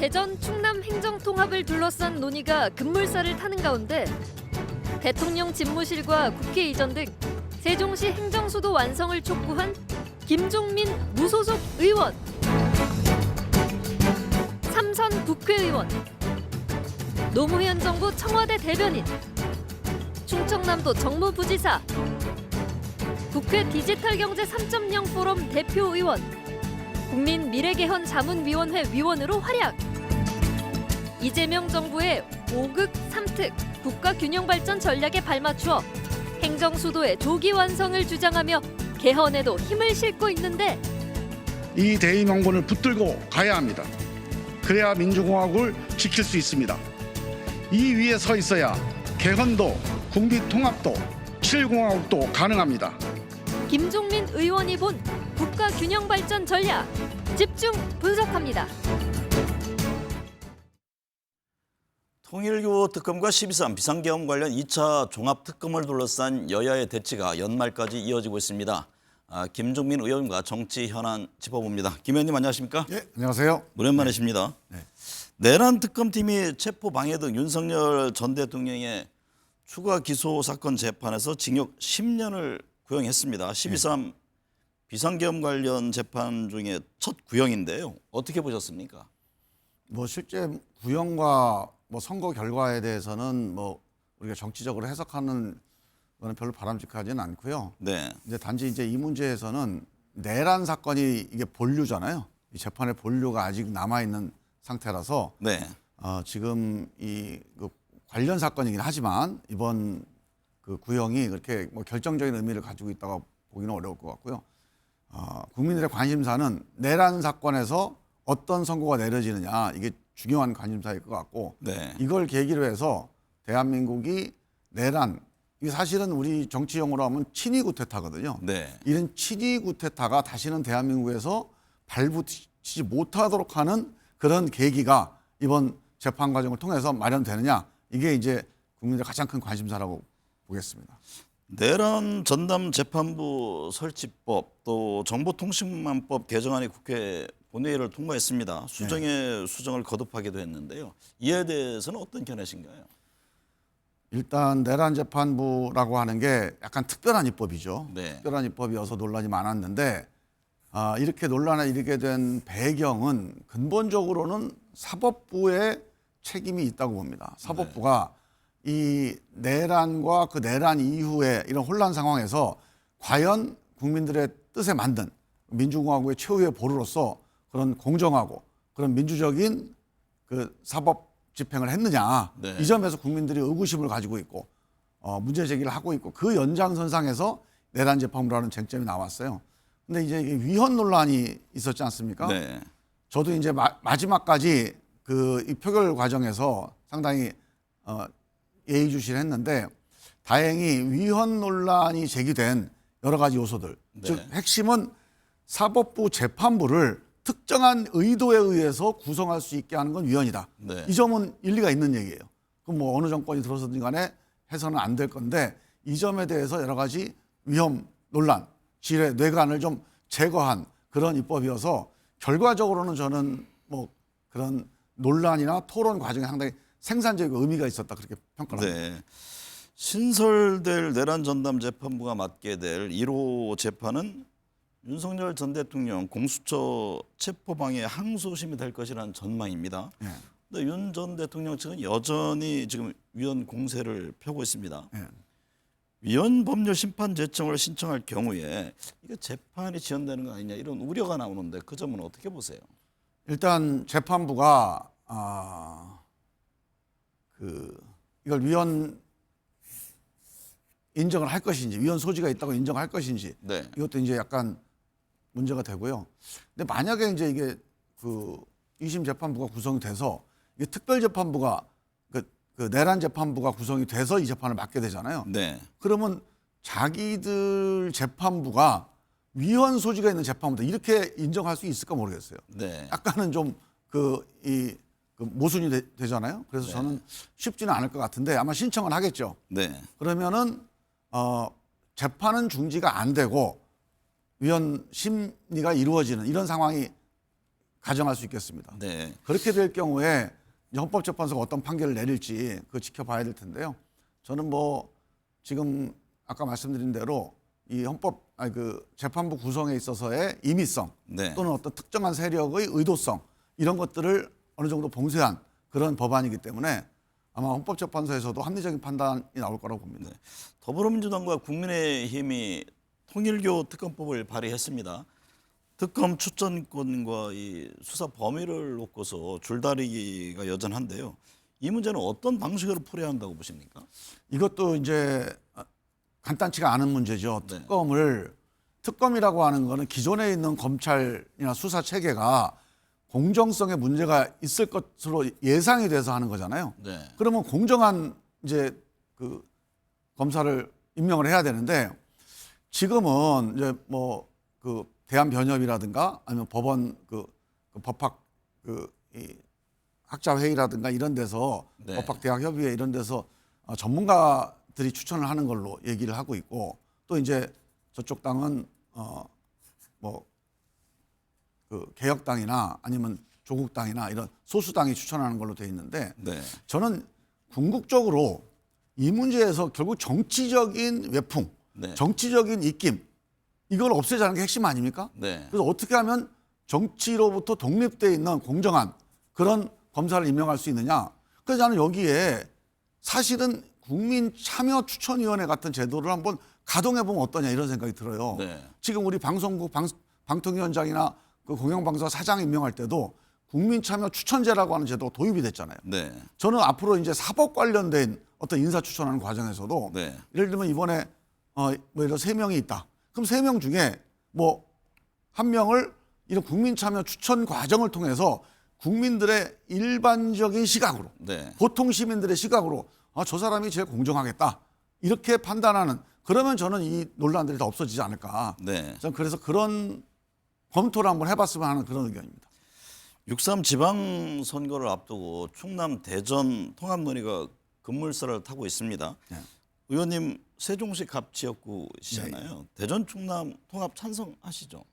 대전 충남 행정통합을 둘러싼 논의가 급물살을 타는 가운데 대통령 집무실과 국회 이전 등 세종시 행정수도 완성을 촉구한 김종민 무소속 의원, 삼선 국회의원, 노무현 정부 청와대 대변인, 충청남도 정무부지사, 국회 디지털경제 3.0 포럼 대표의원, 국민미래개헌 자문위원회 위원으로 활약. 이재명 정부의 5극 3특 국가균형발전 전략에 발맞추어 행정수도의 조기 완성을 주장하며 개헌에도 힘을 싣고 있는데 이 대의명분을 붙들고 가야 합니다. 그래야 민주공화국을 지킬 수 있습니다. 이 위에 서 있어야 개헌도 국민통합도 7공화국도 가능합니다. 김종민 의원이 본 국가균형발전 전략 집중 분석합니다. 통일교 특검과 12.3 비상계엄 관련 2차 종합특검을 둘러싼 여야의 대치가 연말까지 이어지고 있습니다. 김종민 의원과 정치 현안 짚어봅니다. 김 의원님 안녕하십니까? 예, 안녕하세요. 오랜만이십니다. 네. 내란 특검팀이 체포 방해 등 윤석열 전 대통령의 추가 기소 사건 재판에서 징역 10년을 구형했습니다. 12.3 비상계엄 관련 재판 중에 첫 구형인데요. 어떻게 보셨습니까? 뭐 실제 구형과 뭐 선거 결과에 대해서는 뭐 우리가 정치적으로 해석하는 거는 별로 바람직하지는 않고요. 네. 이제 단지 이제 이 문제에서는 내란 사건이 이게 본류잖아요. 이 재판의 본류가 아직 남아 있는 상태라서 네. 지금 그 관련 사건이긴 하지만 이번 그 구형이 그렇게 뭐 결정적인 의미를 가지고 있다고 보기는 어려울 것 같고요. 국민들의 관심사는 내란 사건에서 어떤 선고가 내려지느냐 이게 중요한 관심사일 것 같고 네. 이걸 계기로 해서 대한민국이 내란 이게 사실은 우리 정치용어로 하면 친위 구테타거든요. 네. 이런 친위 구테타가 다시는 대한민국에서 발붙이지 못하도록 하는 그런 계기가 이번 재판 과정을 통해서 마련되느냐 이게 이제 국민들의 가장 큰 관심사라고 보겠습니다. 내란 전담 재판부 설치법 또 정보통신망법 개정안이 국회 본회의를 통과했습니다. 수정에 수정을 거듭하기도 했는데요. 이에 대해서는 어떤 견해신가요? 일단 내란 재판부라고 하는 게 약간 특별한 입법이죠. 네. 특별한 입법이어서 논란이 많았는데 이렇게 논란에 이르게 된 배경은 근본적으로는 사법부의 책임이 있다고 봅니다. 사법부가 이 내란과 그 내란 이후에 이런 혼란 상황에서 과연 국민들의 뜻에 맞는 민주공화국의 최후의 보루로서 그런 공정하고 그런 민주적인 그 사법 집행을 했느냐. 네. 이 점에서 국민들이 의구심을 가지고 있고 문제 제기를 하고 있고 그 연장선상에서 내란 재판부라는 쟁점이 나왔어요. 근데 이제 이게 위헌 논란이 있었지 않습니까? 네. 저도 이제 마지막까지 그 이 표결 과정에서 상당히 예의주시를 했는데 다행히 위헌 논란이 제기된 여러 가지 요소들, 네. 즉 핵심은 사법부 재판부를 특정한 의도에 의해서 구성할 수 있게 하는 건 위헌이다. 네. 이 점은 일리가 있는 얘기예요. 그럼 뭐 어느 정권이 들어서든 간에 해서는 안 될 건데 이 점에 대해서 여러 가지 위험 논란, 질의 뇌관을 좀 제거한 그런 입법이어서 결과적으로는 저는 뭐 그런 논란이나 토론 과정에 상당히 생산적이고 의미가 있었다 그렇게 평가를 합니다. 네. 신설될 내란 전담 재판부가 맡게 될 1호 재판은 윤석열 전 대통령 공수처 체포방해 항소심이 될 것이라는 전망입니다. 네. 근데 윤 전 대통령 측은 여전히 지금 위헌 공세를 펴고 있습니다. 네. 위헌 법률 심판 제청을 신청할 경우에 이게 재판이 지연되는 거 아니냐 이런 우려가 나오는데 그 점은 어떻게 보세요? 일단 재판부가 이걸 위헌 인정을 할 것인지 위헌 소지가 있다고 인정할 것인지 네. 이것도 이제 약간 문제가 되고요. 근데 만약에 이제 이게 그 2심 재판부가 구성이 돼서 이게 특별 재판부가 그 내란 재판부가 구성이 돼서 이 재판을 맡게 되잖아요. 네. 그러면 자기들 재판부가 위헌 소지가 있는 재판부다 이렇게 인정할 수 있을까 모르겠어요. 네. 약간은 좀 그 모순이 되잖아요. 그래서 네. 저는 쉽지는 않을 것 같은데 아마 신청을 하겠죠. 네. 그러면은 재판은 중지가 안 되고 위헌 심리가 이루어지는 이런 상황이 가정할 수 있겠습니다. 네. 그렇게 될 경우에 이제 헌법재판소가 어떤 판결을 내릴지 그거 지켜봐야 될 텐데요. 저는 뭐 지금 아까 말씀드린 대로 이 재판부 구성에 있어서의 임의성 네. 또는 어떤 특정한 세력의 의도성 이런 것들을 어느 정도 봉쇄한 그런 법안이기 때문에 아마 헌법재판소에서도 합리적인 판단이 나올 거라고 봅니다. 더불어민주당과 국민의힘이 통일교 특검법을 발의했습니다. 특검 추천권과 이 수사 범위를 놓고서 줄다리기가 여전한데요. 이 문제는 어떤 방식으로 풀어야 한다고 보십니까? 이것도 이제 간단치가 않은 문제죠. 네. 특검이라고 하는 거는 기존에 있는 검찰이나 수사 체계가 공정성에 문제가 있을 것으로 예상이 돼서 하는 거잖아요. 네. 그러면 공정한 이제 그 검사를 임명을 해야 되는데 지금은 이제 뭐 그 대한변협이라든가 아니면 법원 그 법학 이 학자 회의라든가 이런 데서 네. 법학대학 협의회 이런 데서 전문가들이 추천을 하는 걸로 얘기를 하고 있고 또 이제 저쪽 당은 뭐 그 개혁당이나 아니면 조국당이나 이런 소수당이 추천하는 걸로 돼 있는데 네. 저는 궁극적으로 이 문제에서 결국 정치적인 외풍, 네. 정치적인 입김 이걸 없애자는 게 핵심 아닙니까? 네. 그래서 어떻게 하면 정치로부터 독립돼 있는 공정한 그런 검사를 임명할 수 있느냐? 그래서 나는 여기에 사실은 국민참여추천위원회 같은 제도를 한번 가동해 보면 어떠냐 이런 생각이 들어요. 네. 지금 우리 방송국 방통위원장이나 그 공영방송 사장 임명할 때도 국민참여추천제라고 하는 제도가 도입이 됐잖아요. 네. 저는 앞으로 이제 사법 관련된 어떤 인사 추천하는 과정에서도 네. 예를 들면 이번에 뭐 이런 3명이 있다. 그럼 3명 중에 뭐 1명을 이런 국민참여 추천 과정을 통해서 국민들의 일반적인 시각으로 네. 보통 시민들의 시각으로 저 사람이 제일 공정하겠다. 이렇게 판단하는 그러면 저는 이 논란들이 다 없어지지 않을까. 네. 저는 그래서 그런 검토를 한번 해봤으면 하는 그런 의견입니다. 6.3 지방선거를 앞두고 충남 대전 통합 논의가 급물살을 타고 있습니다. 네. 의원님 세종시 갑 지역구시잖아요. 대전 충남 통합 찬성하시죠?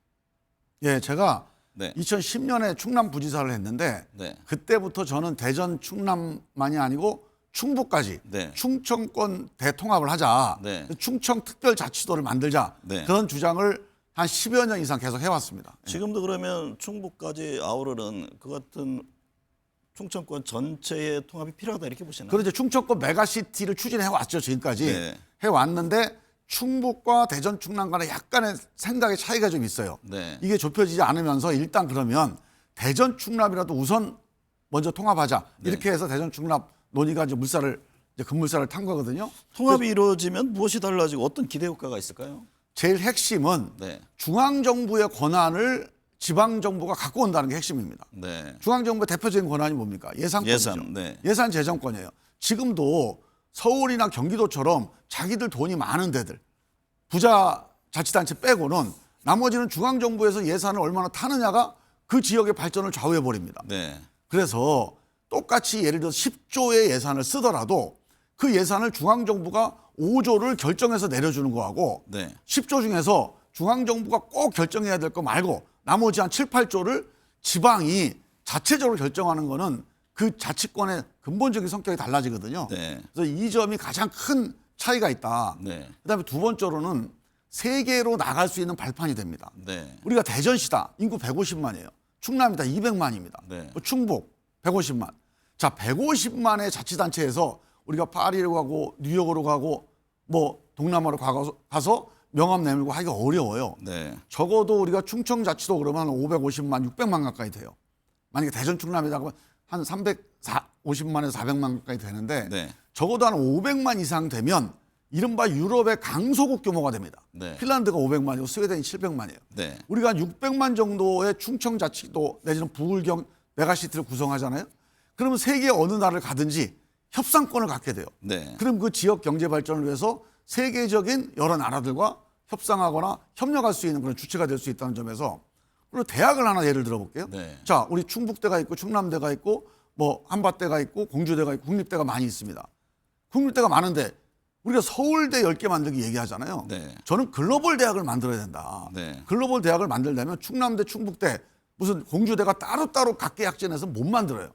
예, 제가 네. 2010년에 충남 부지사를 했는데 네. 그때부터 저는 대전 충남만이 아니고 충북까지 네. 충청권 대통합을 하자. 네. 충청 특별자치도를 만들자. 네. 그런 주장을 한 10여 년 이상 계속 해왔습니다. 지금도 그러면 충북까지 아우르는 그 같은 충청권 전체의 통합이 필요하다 이렇게 보시나요? 그리고 이제 충청권 메가시티를 추진해 왔죠. 지금까지 네. 해왔는데 충북과 대전 충남 간에 약간의 생각의 차이가 좀 있어요. 네. 이게 좁혀지지 않으면서 일단 그러면 대전 충남이라도 우선 먼저 통합하자. 네. 이렇게 해서 대전 충남 논의가 이제 급물살을 탄 거거든요. 통합이 이루어지면 무엇이 달라지고 어떤 기대 효과가 있을까요? 제일 핵심은 네. 중앙정부의 권한을 지방정부가 갖고 온다는 게 핵심입니다. 네. 중앙정부의 대표적인 권한이 뭡니까? 예산권이죠. 예산, 네. 예산 재정권이에요. 지금도 서울이나 경기도처럼 자기들 돈이 많은 데들, 부자 자치단체 빼고는 나머지는 중앙정부에서 예산을 얼마나 타느냐가 그 지역의 발전을 좌우해버립니다. 네. 그래서 똑같이 예를 들어 10조의 예산을 쓰더라도 그 예산을 중앙정부가 5조를 결정해서 내려주는 거하고 네. 10조 중에서 중앙정부가 꼭 결정해야 될 거 말고 나머지 한 7, 8조를 지방이 자체적으로 결정하는 거는 그 자치권의 근본적인 성격이 달라지거든요. 네. 그래서 이 점이 가장 큰 차이가 있다. 네. 그다음에 두 번째로는 세계로 나갈 수 있는 발판이 됩니다. 네. 우리가 대전시다. 인구 150만이에요. 충남이다. 200만입니다. 네. 충북 150만. 자, 150만의 자치단체에서 우리가 파리로 가고 뉴욕으로 가고 뭐 동남아로 가서 명함 내밀고 하기가 어려워요. 네. 적어도 우리가 충청자치도 그러면 550만, 600만 가까이 돼요. 만약에 대전 충남이다 그러면 한 350만에서 400만 가까이 되는데 네. 적어도 한 500만 이상 되면 이른바 유럽의 강소국 규모가 됩니다. 네. 핀란드가 500만이고 스웨덴이 700만이에요. 네. 우리가 한 600만 정도의 충청자치도 내지는 부울경 메가시티를 구성하잖아요. 그러면 세계 어느 나라를 가든지 협상권을 갖게 돼요. 네. 그럼 그 지역 경제 발전을 위해서 세계적인 여러 나라들과 협상하거나 협력할 수 있는 그런 주체가 될 수 있다는 점에서 그리고 대학을 하나 예를 들어 볼게요. 네. 자, 우리 충북대가 있고 충남대가 있고 뭐 한밭대가 있고 공주대가 있고 국립대가 많이 있습니다. 국립대가 많은데 우리가 서울대 10개 만들기 얘기하잖아요. 네. 저는 글로벌 대학을 만들어야 된다. 네. 글로벌 대학을 만들려면 충남대, 충북대 무슨 공주대가 따로따로 각계 약진해서 못 만들어요.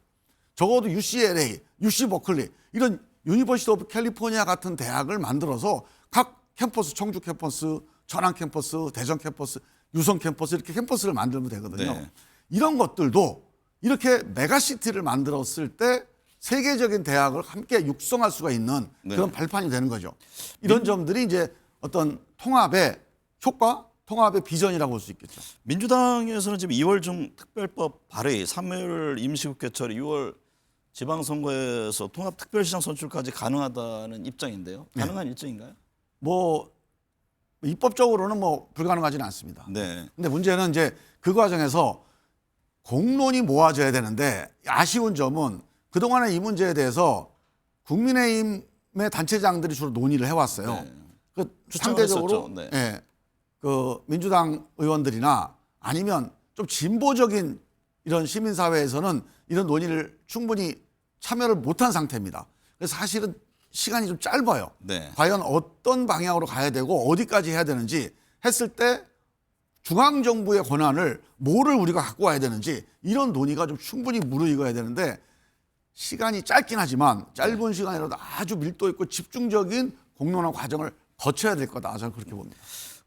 적어도 UCLA, UC 버클리 이런 유니버시티 오브 캘리포니아 같은 대학을 만들어서 각 캠퍼스, 청주 캠퍼스, 천안 캠퍼스, 대전 캠퍼스, 유성 캠퍼스 이렇게 캠퍼스를 만들면 되거든요. 네. 이런 것들도 이렇게 메가시티를 만들었을 때 세계적인 대학을 함께 육성할 수가 있는 네. 그런 발판이 되는 거죠. 이런 점들이 이제 어떤 통합의 효과, 통합의 비전이라고 볼 수 있겠죠. 민주당에서는 지금 2월 중 특별법 발의, 3월 임시국회 처리, 6월 지방선거에서 통합특별시장 선출까지 가능하다는 입장인데요. 가능한 일정인가요? 뭐 입법적으로는 뭐 불가능하지는 않습니다. 네. 근데 문제는 이제 그 과정에서 공론이 모아져야 되는데 아쉬운 점은 그동안에 이 문제에 대해서 국민의힘의 단체장들이 주로 논의를 해왔어요. 네. 그 주장을 상대적으로 했었죠. 네. 예, 그 민주당 의원들이나 아니면 좀 진보적인 이런 시민사회에서는 이런 논의를 충분히 참여를 못한 상태입니다. 그래서 사실은 시간이 좀 짧아요. 네. 과연 어떤 방향으로 가야 되고 어디까지 해야 되는지 했을 때 중앙정부의 권한을 뭐를 우리가 갖고 와야 되는지 이런 논의가 좀 충분히 무르익어야 되는데 시간이 짧긴 하지만 짧은 시간이라도 아주 밀도 있고 집중적인 공론화 과정을 거쳐야 될 거다. 저는 그렇게 봅니다.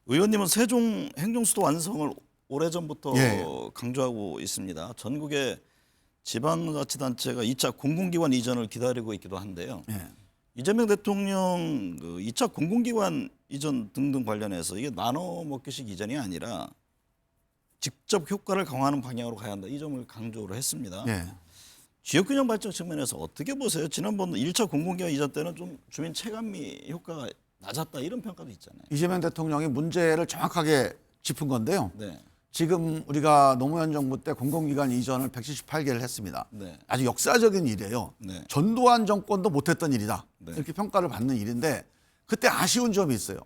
의원님은 세종 행정수도 완성을 오래전부터 예. 강조하고 있습니다. 전국의 지방자치단체가 2차 공공기관 이전을 기다리고 있기도 한데요. 예. 이재명 대통령 그 2차 공공기관 이전 등등 관련해서 이게 나눠 먹기식 이전이 아니라 직접 효과를 강화하는 방향으로 가야 한다. 이 점을 강조를 했습니다. 예. 지역균형 발전 측면에서 어떻게 보세요? 지난번 1차 공공기관 이전 때는 좀 주민 체감이 효과가 낮았다 이런 평가도 있잖아요. 이재명 대통령이 문제를 정확하게 짚은 건데요. 네. 지금 우리가 노무현 정부 때 공공기관 이전을 178개를 했습니다. 네. 아주 역사적인 일이에요. 네. 전두환 정권도 못했던 일이다. 네. 이렇게 평가를 받는 일인데 그때 아쉬운 점이 있어요.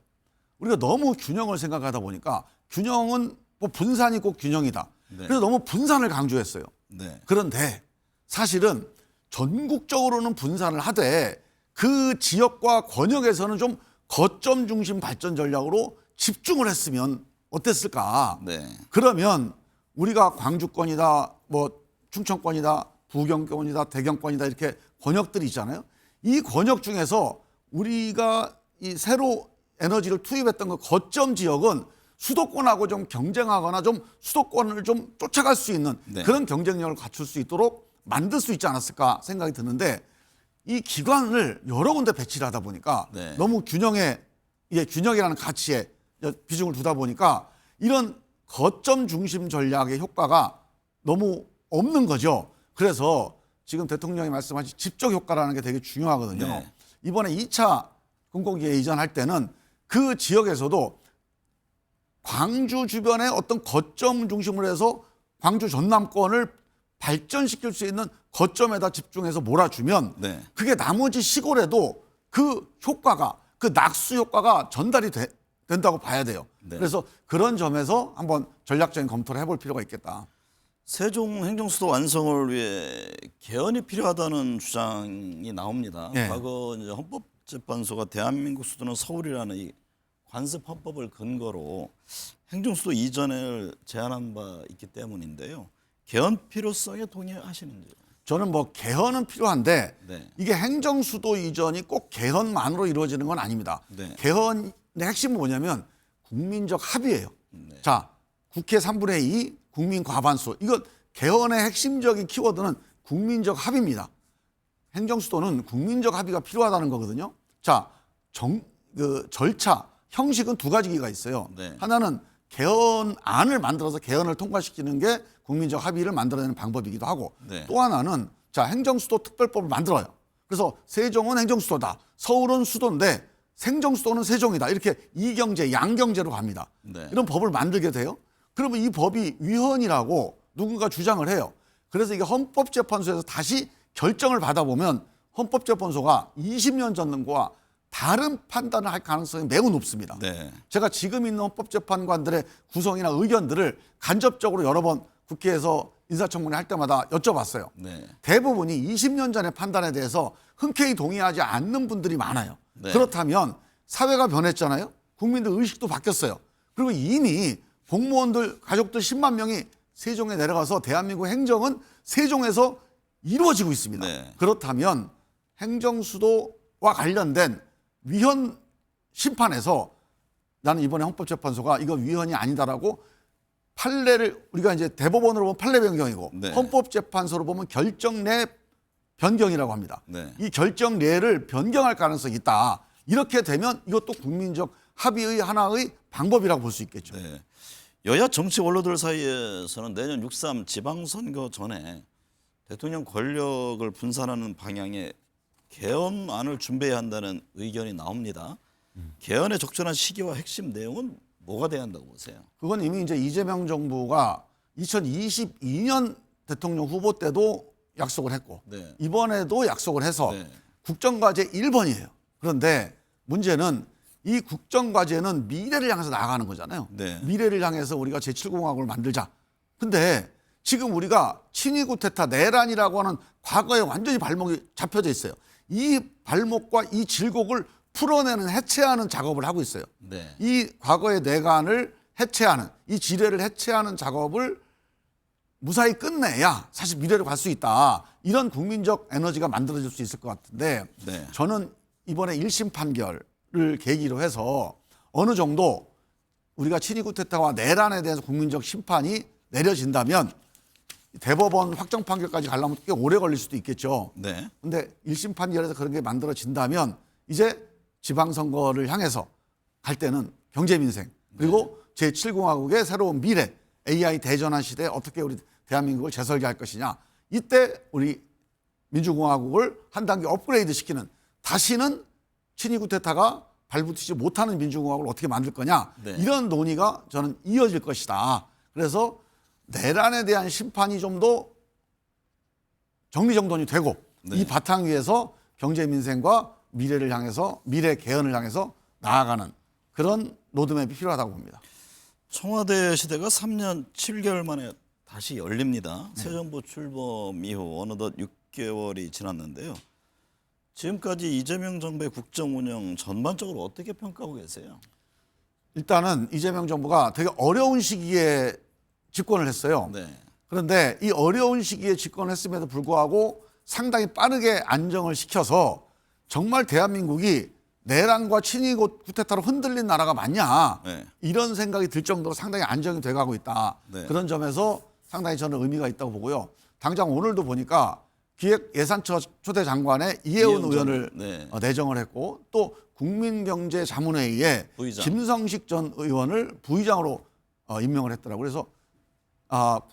우리가 너무 균형을 생각하다 보니까 균형은 뭐 분산이 꼭 균형이다. 네. 그래서 너무 분산을 강조했어요. 네. 그런데 사실은 전국적으로는 분산을 하되 그 지역과 권역에서는 좀 거점 중심 발전 전략으로 집중을 했으면 어땠을까? 네. 그러면 우리가 광주권이다, 뭐 충청권이다, 부경권이다, 대경권이다 이렇게 권역들이 있잖아요. 이 권역 중에서 우리가 이 새로 에너지를 투입했던 그 거점 지역은 수도권하고 좀 경쟁하거나 좀 수도권을 좀 쫓아갈 수 있는 네. 그런 경쟁력을 갖출 수 있도록 만들 수 있지 않았을까 생각이 드는데 이 기관을 여러 군데 배치를 하다 보니까 네. 너무 균형이라는 가치에 비중을 두다 보니까 이런 거점 중심 전략의 효과가 너무 없는 거죠. 그래서 지금 대통령이 말씀하신 집적 효과라는 게 되게 중요하거든요. 네. 이번에 2차 공공기관 이전할 때는 그 지역에서도 광주 주변에 어떤 거점 중심으로 해서 광주 전남권을 발전시킬 수 있는 거점에다 집중해서 몰아주면 네. 그게 나머지 시골에도 그 효과가 그 낙수 효과가 전달이 된다고 봐야 돼요. 네. 그래서 그런 점에서 한번 전략적인 검토를 해볼 필요가 있겠다. 세종 행정수도 완성을 위해 개헌이 필요하다는 주장이 나옵니다. 예. 과거 이제 헌법재판소가 대한민국 수도는 서울이라는 이 관습 헌법을 근거로 행정수도 이전을 제안한 바 있기 때문인데요. 개헌 필요성에 동의하시는지요? 저는 뭐 개헌은 필요한데 네. 이게 행정수도 이전이 꼭 개헌만으로 이루어지는 건 아닙니다. 네. 개헌의 핵심은 뭐냐면 국민적 합의예요. 네. 자, 국회 3분의 2, 국민 과반수. 이건 개헌의 핵심적인 키워드는 국민적 합의입니다. 행정수도는 국민적 합의가 필요하다는 거거든요. 자, 절차, 형식은 두 가지가 있어요. 네. 하나는 개헌안을 만들어서 개헌을 통과시키는 게 국민적 합의를 만들어내는 방법이기도 하고 네. 또 하나는 자 행정수도 특별법을 만들어요. 그래서 세종은 행정수도다. 서울은 수도인데 행정수도는 세종이다. 이렇게 이경제, 양경제로 갑니다. 네. 이런 법을 만들게 돼요. 그러면 이 법이 위헌이라고 누군가 주장을 해요. 그래서 이게 헌법재판소에서 다시 결정을 받아보면 헌법재판소가 20년 전과 다른 판단을 할 가능성이 매우 높습니다. 네. 제가 지금 있는 헌법재판관들의 구성이나 의견들을 간접적으로 여러 번 국회에서 인사청문회 할 때마다 여쭤봤어요. 네. 대부분이 20년 전의 판단에 대해서 흔쾌히 동의하지 않는 분들이 많아요. 네. 그렇다면 사회가 변했잖아요. 국민들 의식도 바뀌었어요. 그리고 이미 공무원들, 가족들 10만 명이 세종에 내려가서 대한민국 행정은 세종에서 이루어지고 있습니다. 네. 그렇다면 행정수도와 관련된 위헌 심판에서 나는 이번에 헌법재판소가 이거 위헌이 아니다라고 판례를 우리가 이제 대법원으로 보면 판례 변경이고 네. 헌법재판소로 보면 결정내 변경이라고 합니다. 네. 이 결정례를 변경할 가능성이 있다. 이렇게 되면 이것도 국민적 합의의 하나의 방법이라고 볼 수 있겠죠. 네. 여야 정치 원로들 사이에서는 내년 6.3 지방선거 전에 대통령 권력을 분산하는 방향의 개헌안을 준비해야 한다는 의견이 나옵니다. 개헌의 적절한 시기와 핵심 내용은 뭐가 돼야 한다고 보세요? 그건 이미 이제 이재명 정부가 2022년 대통령 후보 때도 약속을 했고 네. 이번에도 약속을 해서 네. 국정과제 1번이에요. 그런데 문제는 이 국정과제는 미래를 향해서 나아가는 거잖아요. 네. 미래를 향해서 우리가 제7공화국을 만들자. 근데 지금 우리가 친위구테타 내란이라고 하는 과거에 완전히 발목이 잡혀져 있어요. 이 발목과 이 질곡을 풀어내는 해체하는 작업을 하고 있어요. 네. 이 과거의 내관을 해체하는 이 지뢰를 해체하는 작업을 무사히 끝내야 사실 미래로 갈 수 있다. 이런 국민적 에너지가 만들어질 수 있을 것 같은데 네. 저는 이번에 1심 판결을 계기로 해서 어느 정도 우리가 친위구테타와 내란에 대해서 국민적 심판이 내려진다면 대법원 확정 판결까지 가려면 꽤 오래 걸릴 수도 있겠죠. 네. 근데 1심 판결에서 그런 게 만들어진다면 이제 지방선거를 향해서 갈 때는 경제민생 그리고 제7공화국의 새로운 미래 AI 대전환 시대에 어떻게 우리 대한민국을 재설계할 것이냐. 이때 우리 민주공화국을 한 단계 업그레이드 시키는 다시는 친위구테타가 발붙이지 못하는 민주공화국을 어떻게 만들 거냐. 네. 이런 논의가 저는 이어질 것이다. 그래서 내란에 대한 심판이 좀 더 정리정돈이 되고 네. 이 바탕 위에서 경제민생과 미래를 향해서 미래 개헌을 향해서 나아가는 그런 로드맵이 필요하다고 봅니다. 청와대 시대가 3년 7개월 만에 다시 열립니다. 새 정부 출범 이후 어느덧 6개월이 지났는데요. 지금까지 이재명 정부의 국정 운영 전반적으로 어떻게 평가하고 계세요? 일단은 이재명 정부가 되게 어려운 시기에 집권을 했어요. 네. 그런데 이 어려운 시기에 집권을 했음에도 불구하고 상당히 빠르게 안정을 시켜서 정말 대한민국이 내란과 친위구테타로 흔들린 나라가 맞냐 네. 이런 생각이 들 정도로 상당히 안정이 돼가고 있다. 네. 그런 점에서 상당히 저는 의미가 있다고 보고요. 당장 오늘도 보니까 기획예산처 초대 장관에 이혜원 의원을 네. 내정을 했고 또 국민경제자문회의에 부의장. 김성식 전 의원을 부의장으로 임명을 했더라고요. 그래서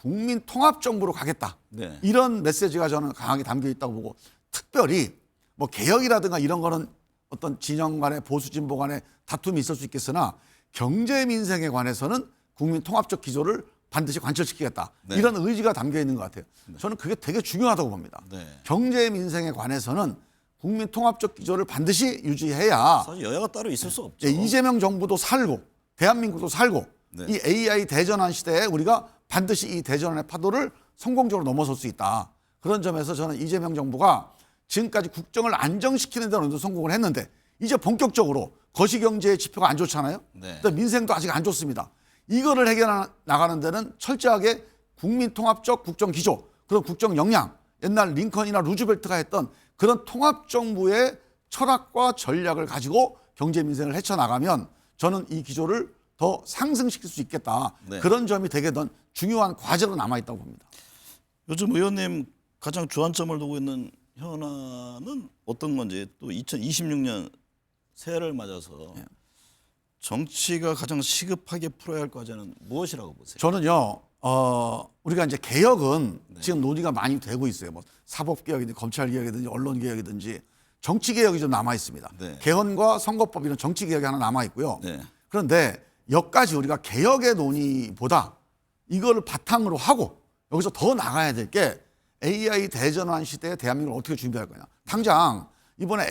국민 통합정부로 가겠다. 네. 이런 메시지가 저는 강하게 담겨 있다고 보고 특별히 뭐 개혁이라든가 이런 거는 어떤 진영 간의 보수 진보 간의 다툼이 있을 수 있겠으나 경제 민생에 관해서는 국민 통합적 기조를 반드시 관철시키겠다. 네. 이런 의지가 담겨 있는 것 같아요. 저는 그게 되게 중요하다고 봅니다. 네. 경제 민생에 관해서는 국민 통합적 기조를 반드시 유지해야 사실 여야가 따로 있을 수 없죠. 이재명 정부도 살고 대한민국도 살고 네. 이 AI 대전환 시대에 우리가 반드시 이 대전환의 파도를 성공적으로 넘어설 수 있다. 그런 점에서 저는 이재명 정부가 지금까지 국정을 안정시키는 데 어느 정도 성공을 했는데 이제 본격적으로 거시경제의 지표가 안 좋잖아요. 네. 그다음에 민생도 아직 안 좋습니다. 이거를 해결해 나가는 데는 철저하게 국민 통합적 국정 기조, 그런 국정 역량, 옛날 링컨이나 루즈벨트가 했던 그런 통합 정부의 철학과 전략을 가지고 경제 민생을 헤쳐나가면 저는 이 기조를 더 상승시킬 수 있겠다. 네. 그런 점이 되게 더 중요한 과제로 남아있다고 봅니다. 요즘 의원님 가장 주안점을 두고 있는 현안은 어떤 건지 또 2026년 새해를 맞아서 정치가 가장 시급하게 풀어야 할 과제는 무엇이라고 보세요? 저는요, 우리가 이제 개혁은 지금 논의가 많이 되고 있어요. 뭐 사법개혁이든지 검찰개혁이든지 언론개혁이든지 정치개혁이 좀 남아있습니다. 네. 개헌과 선거법 이런 정치개혁이 하나 남아있고요. 네. 그런데 여기까지 우리가 개혁의 논의보다 이거를 바탕으로 하고 여기서 더 나가야 될 게 AI 대전환 시대에 대한민국을 어떻게 준비할 거냐. 당장 이번에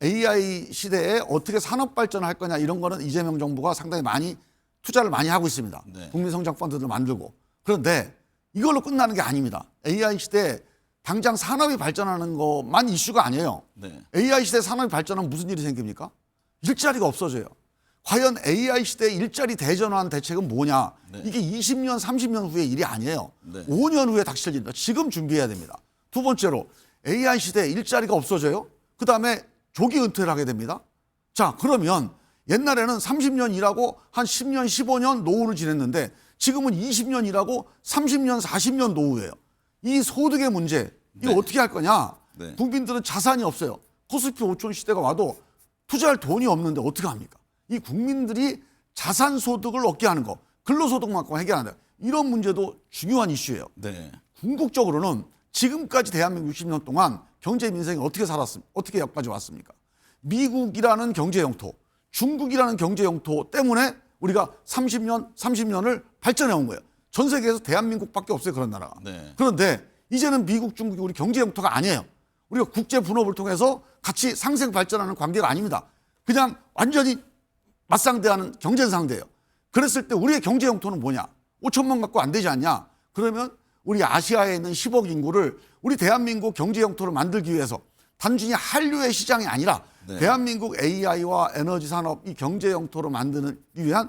AI 시대에 어떻게 산업 발전할 거냐 이런 거는 이재명 정부가 상당히 많이 투자를 많이 하고 있습니다. 네. 국민성장펀드를 만들고. 그런데 이걸로 끝나는 게 아닙니다. AI 시대에 당장 산업이 발전하는 것만 이슈가 아니에요. 네. AI 시대 산업이 발전하면 무슨 일이 생깁니까? 일자리가 없어져요. 과연 AI 시대의 일자리 대전환 대책은 뭐냐? 네. 이게 20년, 30년 후의 일이 아니에요. 네. 5년 후에 닥칠 일입니다. 지금 준비해야 됩니다. 두 번째로 AI 시대에 일자리가 없어져요. 그다음에 조기 은퇴를 하게 됩니다. 자, 그러면 옛날에는 30년 일하고 한 10년, 15년 노후를 지냈는데 지금은 20년 일하고 30년, 40년 노후예요. 이 소득의 문제, 이거 네. 어떻게 할 거냐? 네. 국민들은 자산이 없어요. 코스피 5천 시대가 와도 투자할 돈이 없는데 어떻게 합니까? 이 국민들이 자산 소득을 얻게 하는 거, 근로소득만큼 해결한다. 이런 문제도 중요한 이슈예요. 네. 궁극적으로는 지금까지 대한민국 60년 동안 경제 민생이 어떻게 살았습니까? 어떻게 여기까지 왔습니까? 미국이라는 경제 영토, 중국이라는 경제 영토 때문에 우리가 30년을 발전해 온 거예요. 전 세계에서 대한민국밖에 없어요, 그런 나라가. 네. 그런데 이제는 미국, 중국이 우리 경제 영토가 아니에요. 우리가 국제 분업을 통해서 같이 상생 발전하는 관계가 아닙니다. 그냥 완전히 맞상대하는 경쟁 상대예요. 그랬을 때 우리의 경제 영토는 뭐냐? 5천만 갖고 안 되지 않냐? 그러면 우리 아시아에 있는 10억 인구를 우리 대한민국 경제 영토를 만들기 위해서 단순히 한류의 시장이 아니라 네. 대한민국 AI와 에너지 산업 이 경제 영토로 만드는 위한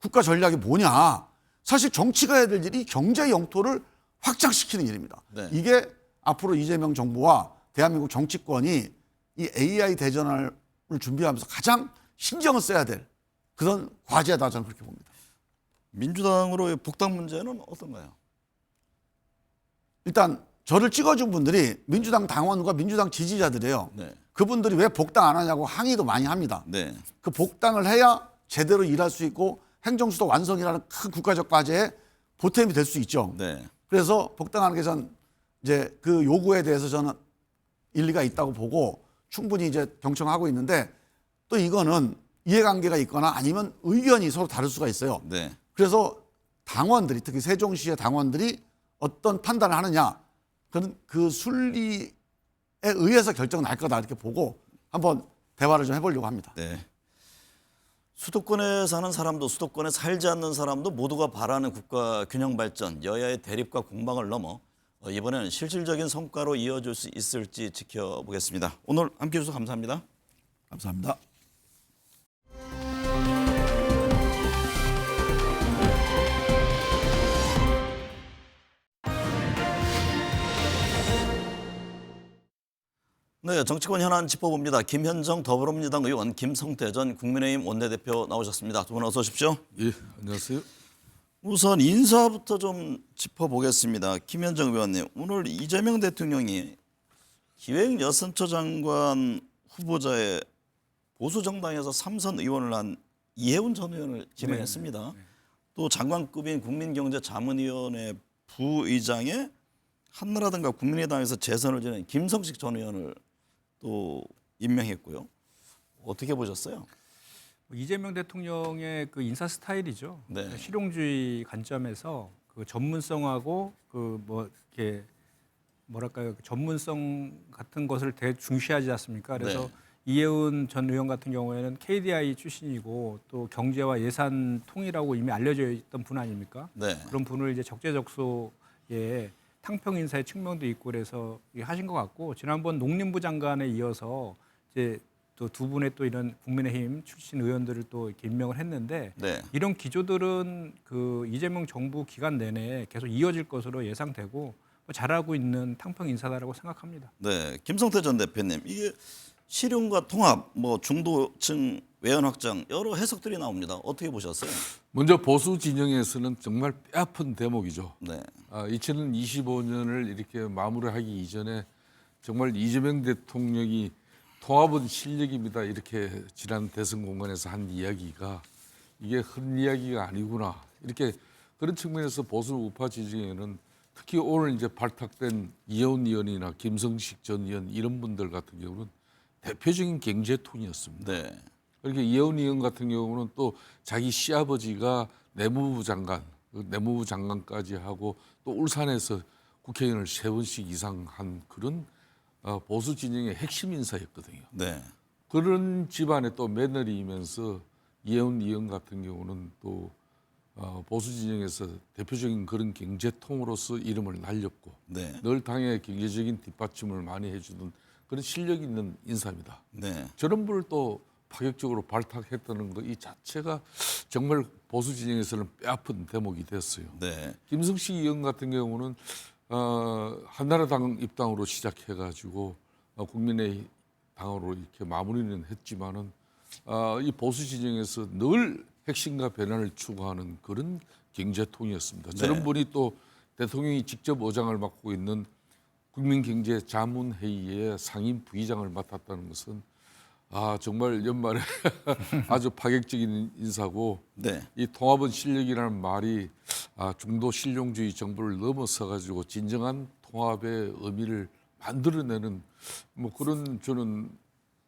국가 전략이 뭐냐? 사실 정치가 해야 될 일이 경제 영토를 확장시키는 일입니다. 네. 이게 앞으로 이재명 정부와 대한민국 정치권이 이 AI 대전을 준비하면서 가장 신경을 써야 될 그런 과제다, 저는 그렇게 봅니다. 민주당으로의 복당 문제는 어떤가요? 일단 저를 찍어준 분들이 민주당 당원과 민주당 지지자들이에요. 네. 그분들이 왜 복당 안 하냐고 항의도 많이 합니다. 네. 그 복당을 해야 제대로 일할 수 있고 행정수도 완성이라는 큰 국가적 과제에 보탬이 될 수 있죠. 네. 그래서 복당하는 게 전 이제 그 요구에 대해서 저는 일리가 있다고 보고 충분히 이제 경청하고 있는데 또 이거는 이해관계가 있거나 아니면 의견이 서로 다를 수가 있어요. 네. 그래서 당원들이 특히 세종시의 당원들이 어떤 판단을 하느냐 그는 그 순리에 의해서 결정 날 거다 이렇게 보고 한번 대화를 좀 해보려고 합니다. 네. 수도권에 사는 사람도 수도권에 살지 않는 사람도 모두가 바라는 국가 균형 발전, 여야의 대립과 공방을 넘어 이번에는 실질적인 성과로 이어질 수 있을지 지켜보겠습니다. 오늘 함께해 주셔서 감사합니다. 감사합니다. 네, 정치권 현안 짚어봅니다. 김현정 더불어민주당 의원, 김성태 전 국민의힘 원내대표 나오셨습니다. 두 분 어서 오십시오. 예, 안녕하세요. 우선 인사부터 좀 짚어보겠습니다. 김현정 의원님, 오늘 이재명 대통령이 기획여선처 장관 후보자의 보수 정당에서 3선 의원을 한 이해운 전 의원을 지명했습니다. 또 장관급인 국민경제자문위원회 부의장에 한나라당과 국민의당에서 재선을 지낸 김성식 전 의원을 또 임명했고요. 어떻게 보셨어요? 이재명 대통령의 그 인사 스타일이죠. 네. 실용주의 관점에서 그 전문성하고 그 뭐 이렇게 뭐랄까요, 그 전문성 같은 것을 되게 중시하지 않습니까? 그래서 네. 이해운 전 의원 같은 경우에는 KDI 출신이고 또 경제와 예산 통이라고 이미 알려져 있던 분 아닙니까? 네. 그런 분을 이제 적재적소에 탕평 인사의 측면도 있고 그래서 하신 것 같고 지난번 농림부 장관에 이어서 이제 또 두 분의 또 이런 국민의힘 출신 의원들을 또 이렇게 임명을 했는데 네. 이런 기조들은 그 이재명 정부 기간 내내 계속 이어질 것으로 예상되고 잘하고 있는 탕평 인사다라고 생각합니다. 네. 김성태 전 대표님, 이게 실용과 통합, 뭐 중도층 외연 확장 여러 해석들이 나옵니다. 어떻게 보셨어요? 먼저 보수 진영에서는 정말 뼈아픈 대목이죠. 네. 2025년을 이렇게 마무리하기 이전에 정말 이재명 대통령이 통합은 실력입니다. 이렇게 지난 대선 공간에서 한 이야기가 이게 흔 이야기가 아니구나. 이렇게 그런 측면에서 보수 우파 지지에는 특히 오늘 이제 발탁된 이해운 의원이나 김성식 전 의원 이런 분들 같은 경우는 대표적인 경제통이었습니다. 네. 그렇게 이해운 의원 같은 경우는 또 자기 시아버지가 내무부 장관, 내무부 장관까지 하고 또 울산에서 국회의원을 3번씩 이상 한 그런 보수 진영의 핵심 인사였거든요. 네. 그런 집안의 또 며느리이면서 이해운 의원 같은 경우는 또 보수 진영에서 대표적인 그런 경제통으로서 이름을 날렸고 네. 늘 당의 경제적인 뒷받침을 많이 해주던 그런 실력 있는 인사입니다. 네. 저런 분을 또 파격적으로 발탁했다는 것 이 자체가 정말 보수 진영에서는 뼈아픈 대목이 됐어요. 네. 김성식 의원 같은 경우는 한나라당 입당으로 시작해가지고 국민의당으로 이렇게 마무리는 했지만은 이 보수 진영에서 늘 핵심과 변화를 추구하는 그런 경제통이었습니다. 저런 분이 또 대통령이 직접 의장을 맡고 있는 국민경제자문회의의 상임 부의장을 맡았다는 것은 정말 연말에 아주 파격적인 인사고 네. 이 통합은 실력이라는 말이 중도 실용주의 정부를 넘어서 가지고 진정한 통합의 의미를 만들어내는 뭐 그런 저는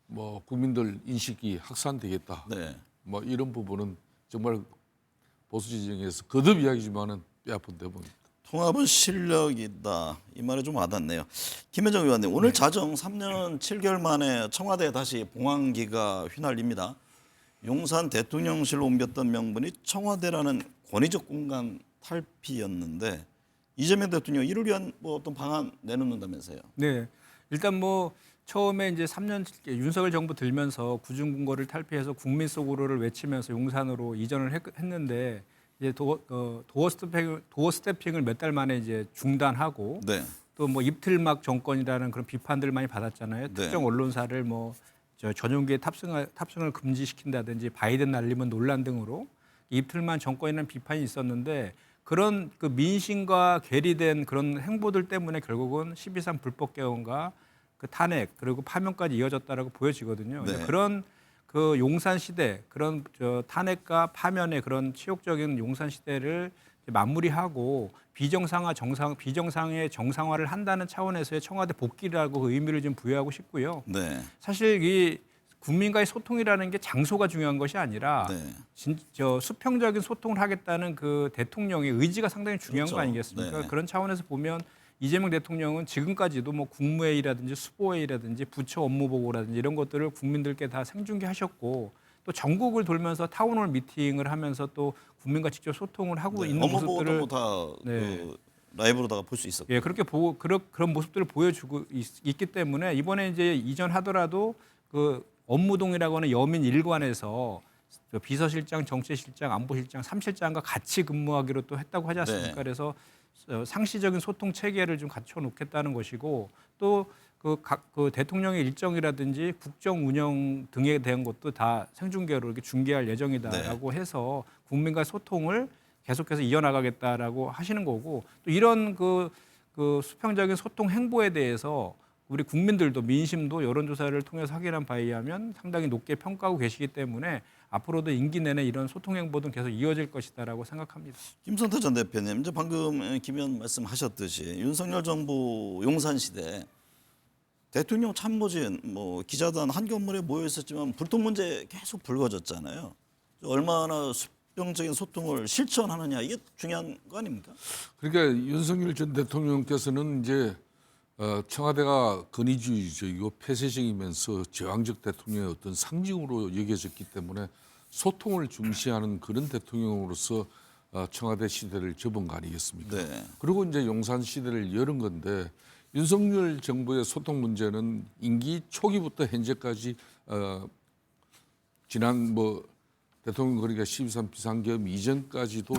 뭐 국민들 인식이 확산되겠다. 네. 뭐 이런 부분은 정말 보수 진영에서 거듭 이야기지만은 뼈아픈 대목입니다. 통합은 실력이다. 이 말이 좀 와닿네요. 김현정 의원님, 오늘 자정 3년 7개월 만에 청와대에 다시 봉황기가 휘날립니다. 용산 대통령실로 옮겼던 명분이 청와대라는 권위적 공간 탈피였는데 이재명 대통령 이를 위한 뭐 어떤 방안 내놓는다면서요? 네, 일단 뭐 처음에 이제 3년 윤석열 정부 들면서 구중궁궐을 탈피해서 국민 속으로를 외치면서 용산으로 이전을 했는데 이제 도어 스태핑을 몇 달 만에 이제 중단하고 네. 또 뭐 입틀막 정권이라는 그런 비판들을 많이 받았잖아요. 네. 특정 언론사를 뭐 전용기에 탑승을 금지시킨다든지 바이든 날리면 논란 등으로 입틀만 정권이라는 비판이 있었는데 그런 그 민심과 괴리된 그런 행보들 때문에 결국은 12.3 불법 개헌과 그 탄핵 그리고 파면까지 이어졌다라고 보여지거든요. 네. 그런 그 용산 시대 그런 탄핵과 파면의 그런 치욕적인 용산 시대를 마무리하고 비정상의 정상화를 한다는 차원에서의 청와대 복귀라고 그 의미를 좀 부여하고 싶고요. 네. 사실 이 국민과의 소통이라는 게 장소가 중요한 것이 아니라 네. 수평적인 소통을 하겠다는 그 대통령의 의지가 상당히 중요한 그렇죠. 거 아니겠습니까? 네. 그런 차원에서 보면 이재명 대통령은 지금까지도 뭐 국무회의라든지 수보회의라든지 부처 업무 보고라든지 이런 것들을 국민들께 다 생중계하셨고 또 전국을 돌면서 타운홀 미팅을 하면서 또 국민과 직접 소통을 하고 있는 업무 모습들을 보고도 다 네. 그 라이브로다가 볼 수 있었고. 예, 그렇게 보고 그런 모습들을 보여주고 있기 때문에 이번에 이제 이전하더라도 그 업무동이라고 하는 여민 일관에서 비서실장, 정치실장, 안보실장, 3실장과 같이 근무하기로 또 했다고 하지 않습니까? 네. 그래서 상시적인 소통 체계를 좀 갖춰 놓겠다는 것이고 또 그 대통령의 일정이라든지 국정 운영 등에 대한 것도 다 생중계로 이렇게 중계할 예정이다라고 해서 국민과 소통을 계속해서 이어나가겠다라고 하시는 거고 또 이런 그 수평적인 소통 행보에 대해서 우리 국민들도 민심도 여론조사를 통해서 확인한 바에 의하면 상당히 높게 평가하고 계시기 때문에 앞으로도 임기 내내 이런 소통 행보는 계속 이어질 것이다라고 생각합니다. 김성태 전 대표님, 이제 방금 김 의원 말씀하셨듯이 윤석열 정부 용산 시대 대통령 참모진, 뭐 기자단 한 건물에 모여 있었지만 불통 문제 계속 불거졌잖아요. 얼마나 수평적인 소통을 실천하느냐 이게 중요한 거 아닙니까? 그러니까 윤석열 전 대통령께서는 이제 청와대가 권위주의적이고 폐쇄적이면서 제왕적 대통령의 어떤 상징으로 여겨졌기 때문에 소통을 중시하는 그런 대통령으로서 청와대 시대를 접은 거 아니겠습니까? 네. 그리고 이제 용산 시대를 열은 건데 윤석열 정부의 소통 문제는 임기 초기부터 현재까지 지난 뭐 대통령 그러니까 12.3 비상계엄 이전까지도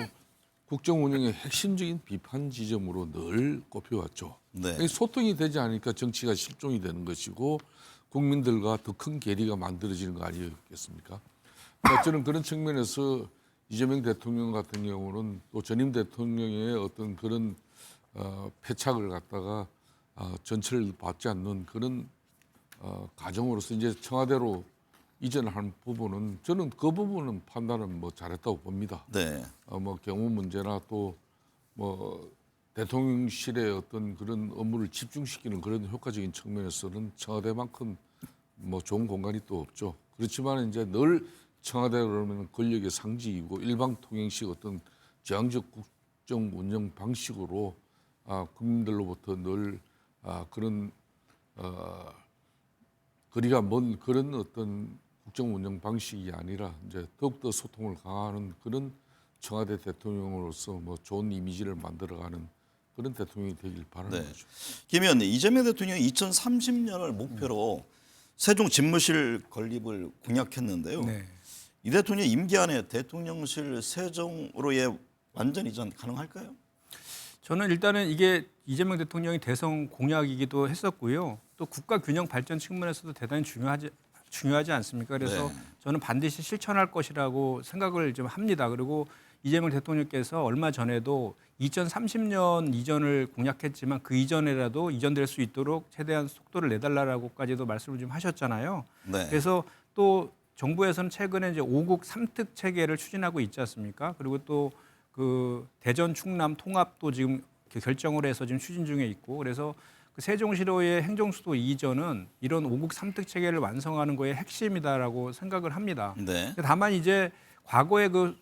국정 운영의 핵심적인 비판 지점으로 늘 꼽혀왔죠. 네. 소통이 되지 않으니까 정치가 실종이 되는 것이고 국민들과 더 큰 괴리가 만들어지는 거 아니겠습니까? 그러니까 저는 그런 측면에서 이재명 대통령 같은 경우는 또 전임 대통령의 어떤 그런 패착을 갖다가 전철을 받지 않는 그런 과정으로서 이제 청와대로 이전한 부분은 저는 그 부분은 판단은 뭐 잘했다고 봅니다. 네. 뭐 경호 문제나 또 뭐 대통령실의 어떤 그런 업무를 집중시키는 그런 효과적인 측면에서는 청와대만큼 뭐 좋은 공간이 또 없죠. 그렇지만 이제 늘 청와대가 그러면 권력의 상징이고 일방통행식 어떤 제왕적 국정 운영 방식으로 국민들로부터 늘 그런 거리가 먼 그런 어떤 국정 운영 방식이 아니라 이제 더욱더 소통을 강화하는 그런 청와대 대통령으로서 뭐 좋은 이미지를 만들어가는 그런 대통령이 되길 바라는 네. 거죠. 김 의원님, 이재명 대통령이 2030년을 목표로 세종 집무실 건립을 공약했는데요. 네. 이 대통령 임기 안에 대통령실 세종으로의 완전 이전 가능할까요? 저는 일단은 이게 이재명 대통령이 대선 공약이기도 했었고요. 또 국가 균형 발전 측면에서도 대단히 중요하지 않습니까? 그래서 네. 저는 반드시 실천할 것이라고 생각을 좀 합니다. 그리고 이재명 대통령께서 얼마 전에도 2030년 이전을 공약했지만 그 이전에라도 이전될 수 있도록 최대한 속도를 내달라라고까지도 말씀을 좀 하셨잖아요. 네. 그래서 또 정부에서는 최근에 이제 5국 3특 체계를 추진하고 있지 않습니까? 그리고 또 그 대전 충남 통합도 지금 결정을 해서 지금 추진 중에 있고 그래서 그 세종시로의 행정수도 이전은 이런 5국 3특 체계를 완성하는 거의 핵심이다라고 생각을 합니다. 네. 다만 이제 과거에 그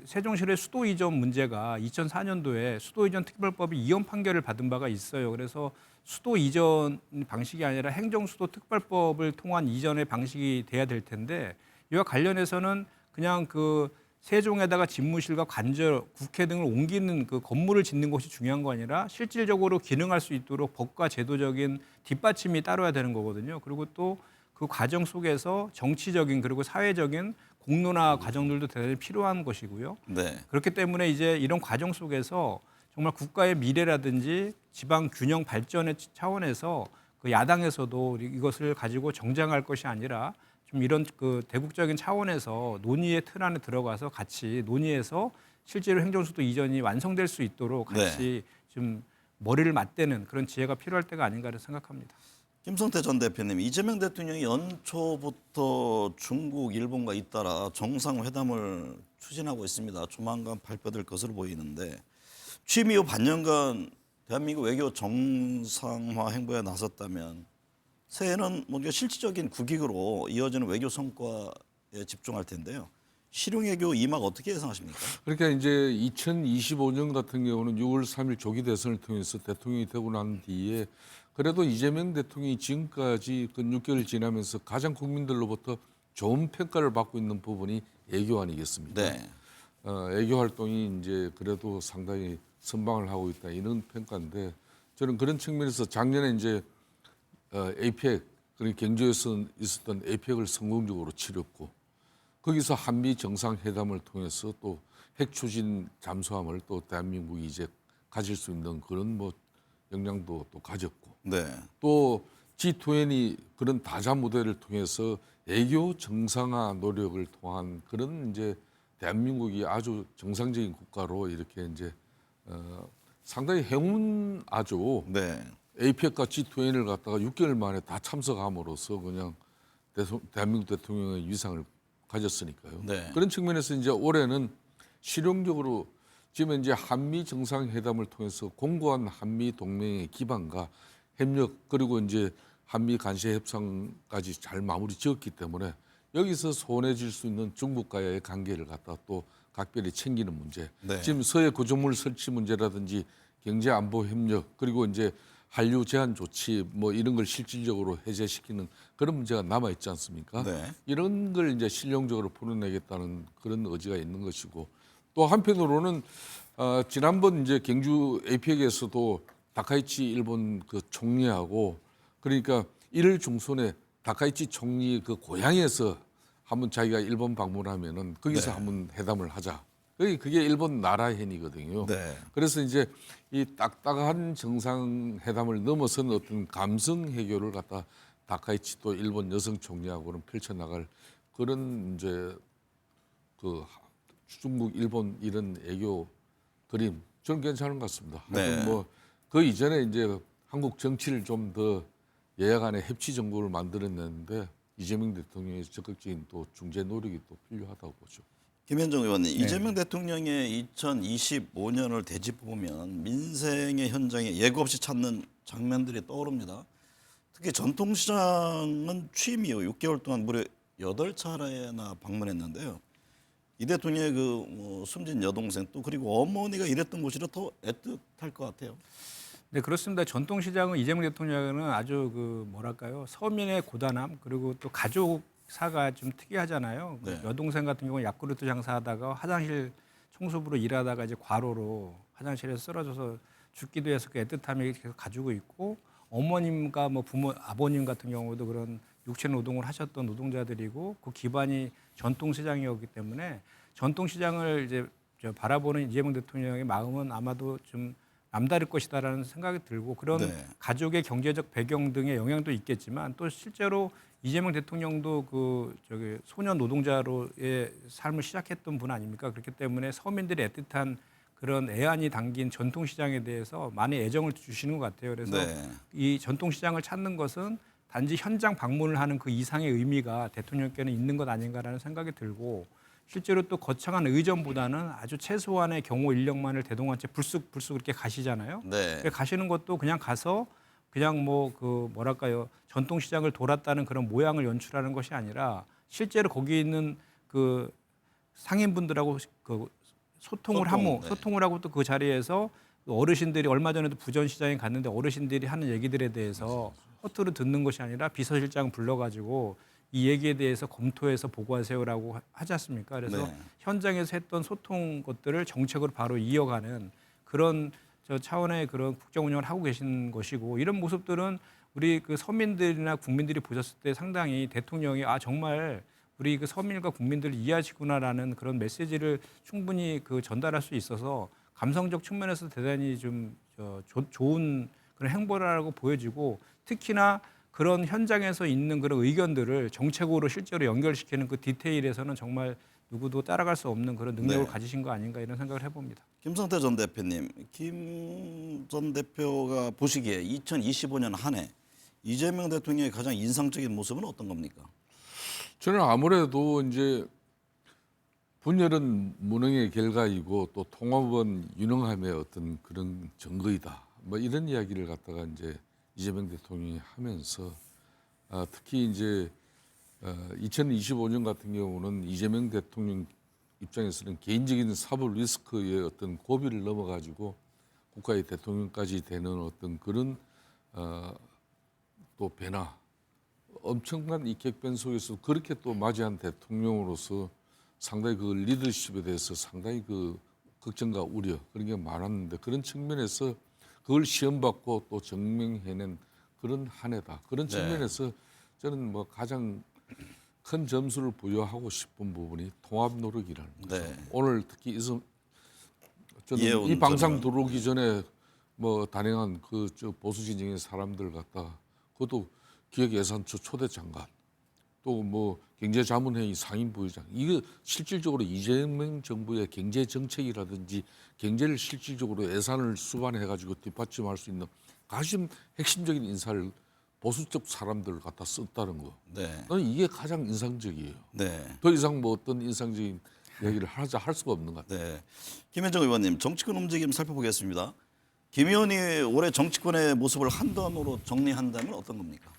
세종시로의 수도 이전 문제가 2004년도에 수도 이전 특별법이 이혼 판결을 받은 바가 있어요. 그래서 수도 이전 방식이 아니라 행정수도 특별법을 통한 이전의 방식이 돼야 될 텐데 이와 관련해서는 그냥 그 세종에다가 집무실과 관저, 국회 등을 옮기는 그 건물을 짓는 것이 중요한 거 아니라 실질적으로 기능할 수 있도록 법과 제도적인 뒷받침이 따라야 되는 거거든요. 그리고 또 그 과정 속에서 정치적인 그리고 사회적인 공론화 과정들도 대단히 필요한 것이고요. 네. 그렇기 때문에 이제 이런 과정 속에서 정말 국가의 미래라든지 지방 균형 발전의 차원에서 그 야당에서도 이것을 가지고 정쟁할 것이 아니라 좀 이런 그 대국적인 차원에서 논의의 틀 안에 들어가서 같이 논의해서 실제로 행정수도 이전이 완성될 수 있도록 같이 좀 머리를 맞대는 그런 지혜가 필요할 때가 아닌가를 생각합니다. 김성태 전 대표님, 이재명 대통령이 연초부터 중국, 일본과 잇따라 정상회담을 추진하고 있습니다. 조만간 발표될 것으로 보이는데 취임 이후 반년간 대한민국 외교 정상화 행보에 나섰다면 새해는 뭔가 실질적인 국익으로 이어지는 외교 성과에 집중할 텐데요. 실용외교 이막 어떻게 예상하십니까? 그러니까 이제 2025년 같은 경우는 6월 3일 조기 대선을 통해서 대통령이 되고 난 뒤에 그래도 이재명 대통령이 지금까지 그 6개월 지나면서 가장 국민들로부터 좋은 평가를 받고 있는 부분이 애교 아니겠습니까? 네. 애교 활동이 이제 그래도 상당히 선방을 하고 있다 이런 평가인데 저는 그런 측면에서 작년에 이제 APEC 그러니까 경주에서 있었던 APEC을 성공적으로 치렀고 거기서 한미 정상회담을 통해서 또 핵 추진 잠수함을 또 대한민국이 이제 가질 수 있는 그런 뭐 역량도 또 가졌고 네. 또 G20 그런 다자 무대를 통해서 애교 정상화 노력을 통한 그런 이제 대한민국이 아주 정상적인 국가로 이렇게 이제 상당히 행운아주 네. APEC과 G20을 갖다가 6개월 만에 다 참석함으로써 그냥 대한민국 대통령의 위상을 가졌으니까요. 네. 그런 측면에서 이제 올해는 실용적으로 지금 이제 한미 정상회담을 통해서 공고한 한미 동맹의 기반과 협력 그리고 이제 한미 간세 협상까지 잘 마무리 지었기 때문에 여기서 소원해질 수 있는 중국과의 관계를 갖다 또 각별히 챙기는 문제. 네. 지금 서해 구조물 설치 문제라든지 경제 안보 협력 그리고 이제 한류 제한 조치 뭐 이런 걸 실질적으로 해제시키는 그런 문제가 남아 있지 않습니까? 네. 이런 걸 이제 실용적으로 풀어내겠다는 그런 의지가 있는 것이고 또 한편으로는 지난번 이제 경주 APEC에서도 다카이치 일본 그 총리하고 그러니까 1월 중순에 다카이치 총리 그 고향에서 한번 자기가 일본 방문하면은 거기서 한번 회담을 하자. 그게 일본 나라행위거든요. 네. 그래서 이제 이 딱딱한 정상회담을 넘어선 어떤 감성 해결을 갖다 다카이치 또 일본 여성 총리하고는 펼쳐나갈 그런 이제 그 중국, 일본 이런 애교 그림 저는 괜찮은 것 같습니다. 네. 뭐그 이전에 이제 한국 정치를 좀 더 여야 간의 협치 정부를 만들어냈는데 이재명 대통령의 적극적인 또 중재 노력이 또 필요하다고 보죠. 김현정 의원님, 이재명 대통령의 2025년을 되짚어보면 민생의 현장에 예고 없이 찾는 장면들이 떠오릅니다. 특히 전통시장은 취임 이후 6개월 동안 무려 8차례나 방문했는데요. 이 대통령의 그 숨진 여동생 또 그리고 어머니가 일했던 곳이라 더 애틋할 것 같아요. 네, 그렇습니다. 전통시장은 이재명 대통령은 아주 그 뭐랄까요 서민의 고단함 그리고 또 가족사가 좀 특이하잖아요. 네. 여동생 같은 경우는 야쿠르트 장사하다가 화장실 청소부로 일하다가 이제 과로로 화장실에서 쓰러져서 죽기도 해서 그 애틋함이 계속 가지고 있고 어머님과 뭐 부모 아버님 같은 경우도 그런 육체 노동을 하셨던 노동자들이고 그 기반이 전통 시장이었기 때문에 전통 시장을 이제 바라보는 이재명 대통령의 마음은 아마도 좀 남다를 것이다라는 생각이 들고 그런 네. 가족의 경제적 배경 등의 영향도 있겠지만 또 실제로 이재명 대통령도 소년 노동자로의 삶을 시작했던 분 아닙니까? 그렇기 때문에 서민들이 애틋한 그런 애안이 담긴 전통시장에 대해서 많이 애정을 주시는 것 같아요. 그래서 네. 이 전통시장을 찾는 것은 단지 현장 방문을 하는 그 이상의 의미가 대통령께는 있는 것 아닌가라는 생각이 들고 실제로 또 거창한 의전보다는 아주 최소한의 경호 인력만을 대동한 채 불쑥 이렇게 가시잖아요. 네. 가시는 것도 그냥 가서 그냥 뭐랄까요 전통시장을 돌았다는 그런 모양을 연출하는 것이 아니라 실제로 거기 있는 그 상인분들하고 그 소통을 하고 또 그 자리에서 어르신들이 얼마 전에도 부전시장에 갔는데 어르신들이 하는 얘기들에 대해서 허투루 듣는 것이 아니라 비서실장 불러가지고 이 얘기에 대해서 검토해서 보고하세요라고 하지 않습니까? 그래서 네. 현장에서 했던 소통 것들을 정책으로 바로 이어가는 그런 차원의 그런 국정 운영을 하고 계신 것이고 이런 모습들은 우리 그 서민들이나 국민들이 보셨을 때 상당히 대통령이 정말 우리 그 서민과 국민들을 이해하시구나라는 그런 메시지를 충분히 그 전달할 수 있어서 감성적 측면에서 대단히 좀 좋은 그런 행보라고 보여지고 특히나 그런 현장에서 있는 그런 의견들을 정책으로 실제로 연결시키는 그 디테일에서는 정말 누구도 따라갈 수 없는 그런 능력을 네. 가지신 거 아닌가 이런 생각을 해봅니다. 김성태 전 대표님, 김 전 대표가 보시기에 2025년 한 해 이재명 대통령의 가장 인상적인 모습은 어떤 겁니까? 저는 아무래도 이제 분열은 무능의 결과이고 또 통합은 유능함의 어떤 그런 증거이다. 뭐 이런 이야기를 갖다가 이제 이재명 대통령이 하면서 특히 이제 2025년 같은 경우는 이재명 대통령 입장에서는 개인적인 사법 리스크의 어떤 고비를 넘어가지고 국가의 대통령까지 되는 어떤 그런 또 변화, 엄청난 이 격변 속에서 그렇게 또 맞이한 대통령으로서 상당히 그 리더십에 대해서 상당히 그 걱정과 우려 그런 게 많았는데 그런 측면에서 그걸 시험받고 또 증명해낸 그런 한 해다. 그런 측면에서 저는 뭐 가장 큰 점수를 부여하고 싶은 부분이 통합 노력이라는 거죠. 네. 오늘 특히 저는 이해운 이 방송 전원. 들어오기 전에 뭐 단행한 그 보수 진영의 사람들 갖다 그것도 기획예산처 초대 장관 또 뭐 경제자문회의 상임부의장 이게 실질적으로 이재명 정부의 경제 정책이라든지 경제를 실질적으로 예산을 수반해가지고 뒷받침할 수 있는 가장 핵심적인 인사를 보수적 사람들 갖다 썼다는 거. 네. 저는 이게 가장 인상적이에요. 네. 더 이상 뭐 어떤 인상적인 얘기를 할 수가 없는 것 같아요. 네. 김현정 의원님, 정치권 움직임 살펴보겠습니다. 김 의원이 올해 정치권의 모습을 한 단어로 정리한다면 어떤 겁니까?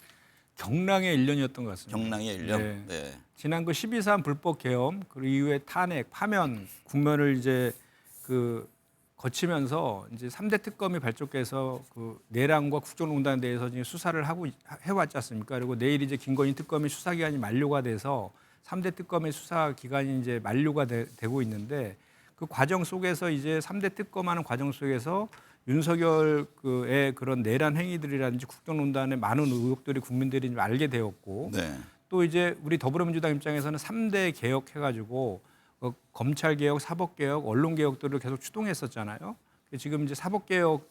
경랑의 1년이었던 것 같습니다. 경랑의 1년. 네. 네. 지난 그 12.3 불법 계엄 그리고 이후에 탄핵, 파면 국면을 이제 그 거치면서 이제 3대 특검이 발족해서 그 내란과 국정농단에 대해서 지금 수사를 하고 해왔지 않습니까? 그리고 내일 이제 김건희 특검의 수사 기간이 만료가 돼서 3대 특검의 수사 기간이 이제 만료가 되고 있는데 그 과정 속에서 이제 3대 특검하는 과정 속에서 윤석열의 그런 내란 행위들이라든지 국정농단의 많은 의혹들이 국민들이 좀 알게 되었고 네. 또 이제 우리 더불어민주당 입장에서는 3대 개혁해가지고 검찰 개혁, 사법 개혁, 언론 개혁들을 계속 추동했었잖아요. 지금 이제 사법 개혁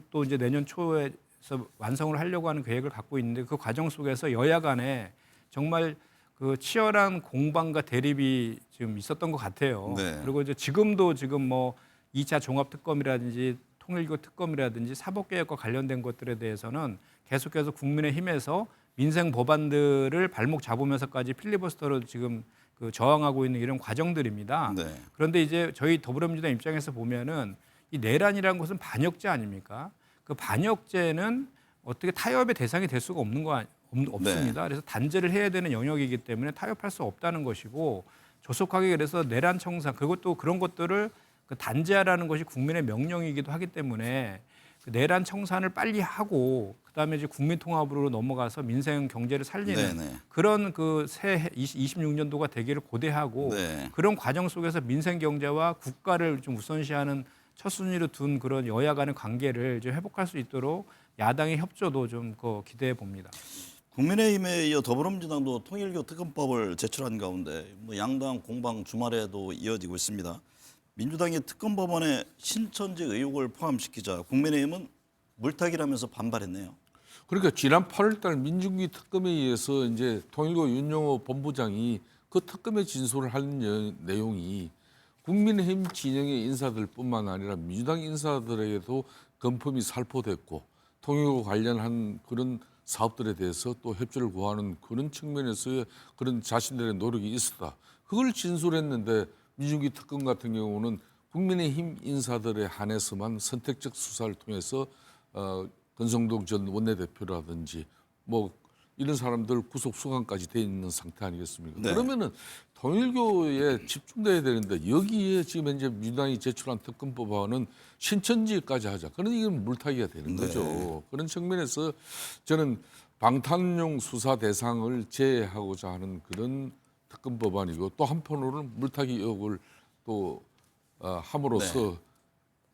또 이제 내년 초에서 완성을 하려고 하는 계획을 갖고 있는데 그 과정 속에서 여야 간에 정말 그 치열한 공방과 대립이 지금 있었던 것 같아요. 네. 그리고 이제 지금도 지금 뭐 2차 종합 특검이라든지 통일교 특검이라든지 사법개혁과 관련된 것들에 대해서는 계속해서 국민의힘에서 민생 법안들을 발목 잡으면서까지 필리버스터로 지금 그 저항하고 있는 이런 과정들입니다. 네. 그런데 이제 저희 더불어민주당 입장에서 보면은 이 내란이라는 것은 반역죄 아닙니까? 그 반역죄는 어떻게 타협의 대상이 될 수가 없습니다. 그래서 단죄를 해야 되는 영역이기 때문에 타협할 수 없다는 것이고 조속하게 그래서 내란 청산 그것도 그런 것들을 그 단죄하라는 것이 국민의 명령이기도 하기 때문에 그 내란 청산을 빨리 하고 그다음에 이제 국민 통합으로 넘어가서 민생 경제를 살리는 네네. 그런 그 새해 26년도가 되기를 고대하고 네. 그런 과정 속에서 민생 경제와 국가를 좀 우선시하는 첫 순위로 둔 그런 여야 간의 관계를 이제 회복할 수 있도록 야당의 협조도 좀 기대해 봅니다. 국민의힘에 이어 더불어민주당도 통일교 특검법을 제출한 가운데 뭐 양당 공방 주말에도 이어지고 있습니다. 민주당이 특검 법안에 신천지 의혹을 포함시키자 국민의힘은 물타기라면서 반발했네요. 그러니까 지난 8월달 민중기 특검에 의해서 이제 통일교 윤영호 본부장이 그 특검에 진술을 한 내용이 국민의힘 진영의 인사들뿐만 아니라 민주당 인사들에게도 검품이 살포됐고 통일교 관련한 그런 사업들에 대해서 또 협조를 구하는 그런 측면에서의 그런 자신들의 노력이 있었다. 그걸 진술했는데 민중기 특검 같은 경우는 국민의힘 인사들에 한해서만 선택적 수사를 통해서 권성동 전 원내대표라든지 뭐 이런 사람들 구속 수감까지 돼 있는 상태 아니겠습니까? 네. 그러면은 통일교에 집중돼야 되는데 여기에 지금 현재 민주당이 제출한 특검법안은 신천지까지 하자. 그런 이건 물타기가 되는 거죠. 그런 측면에서 저는 방탄용 수사 대상을 제외하고자 하는 그런 특검법안이고 또 한편으로는 물타기 의혹을 또 함으로써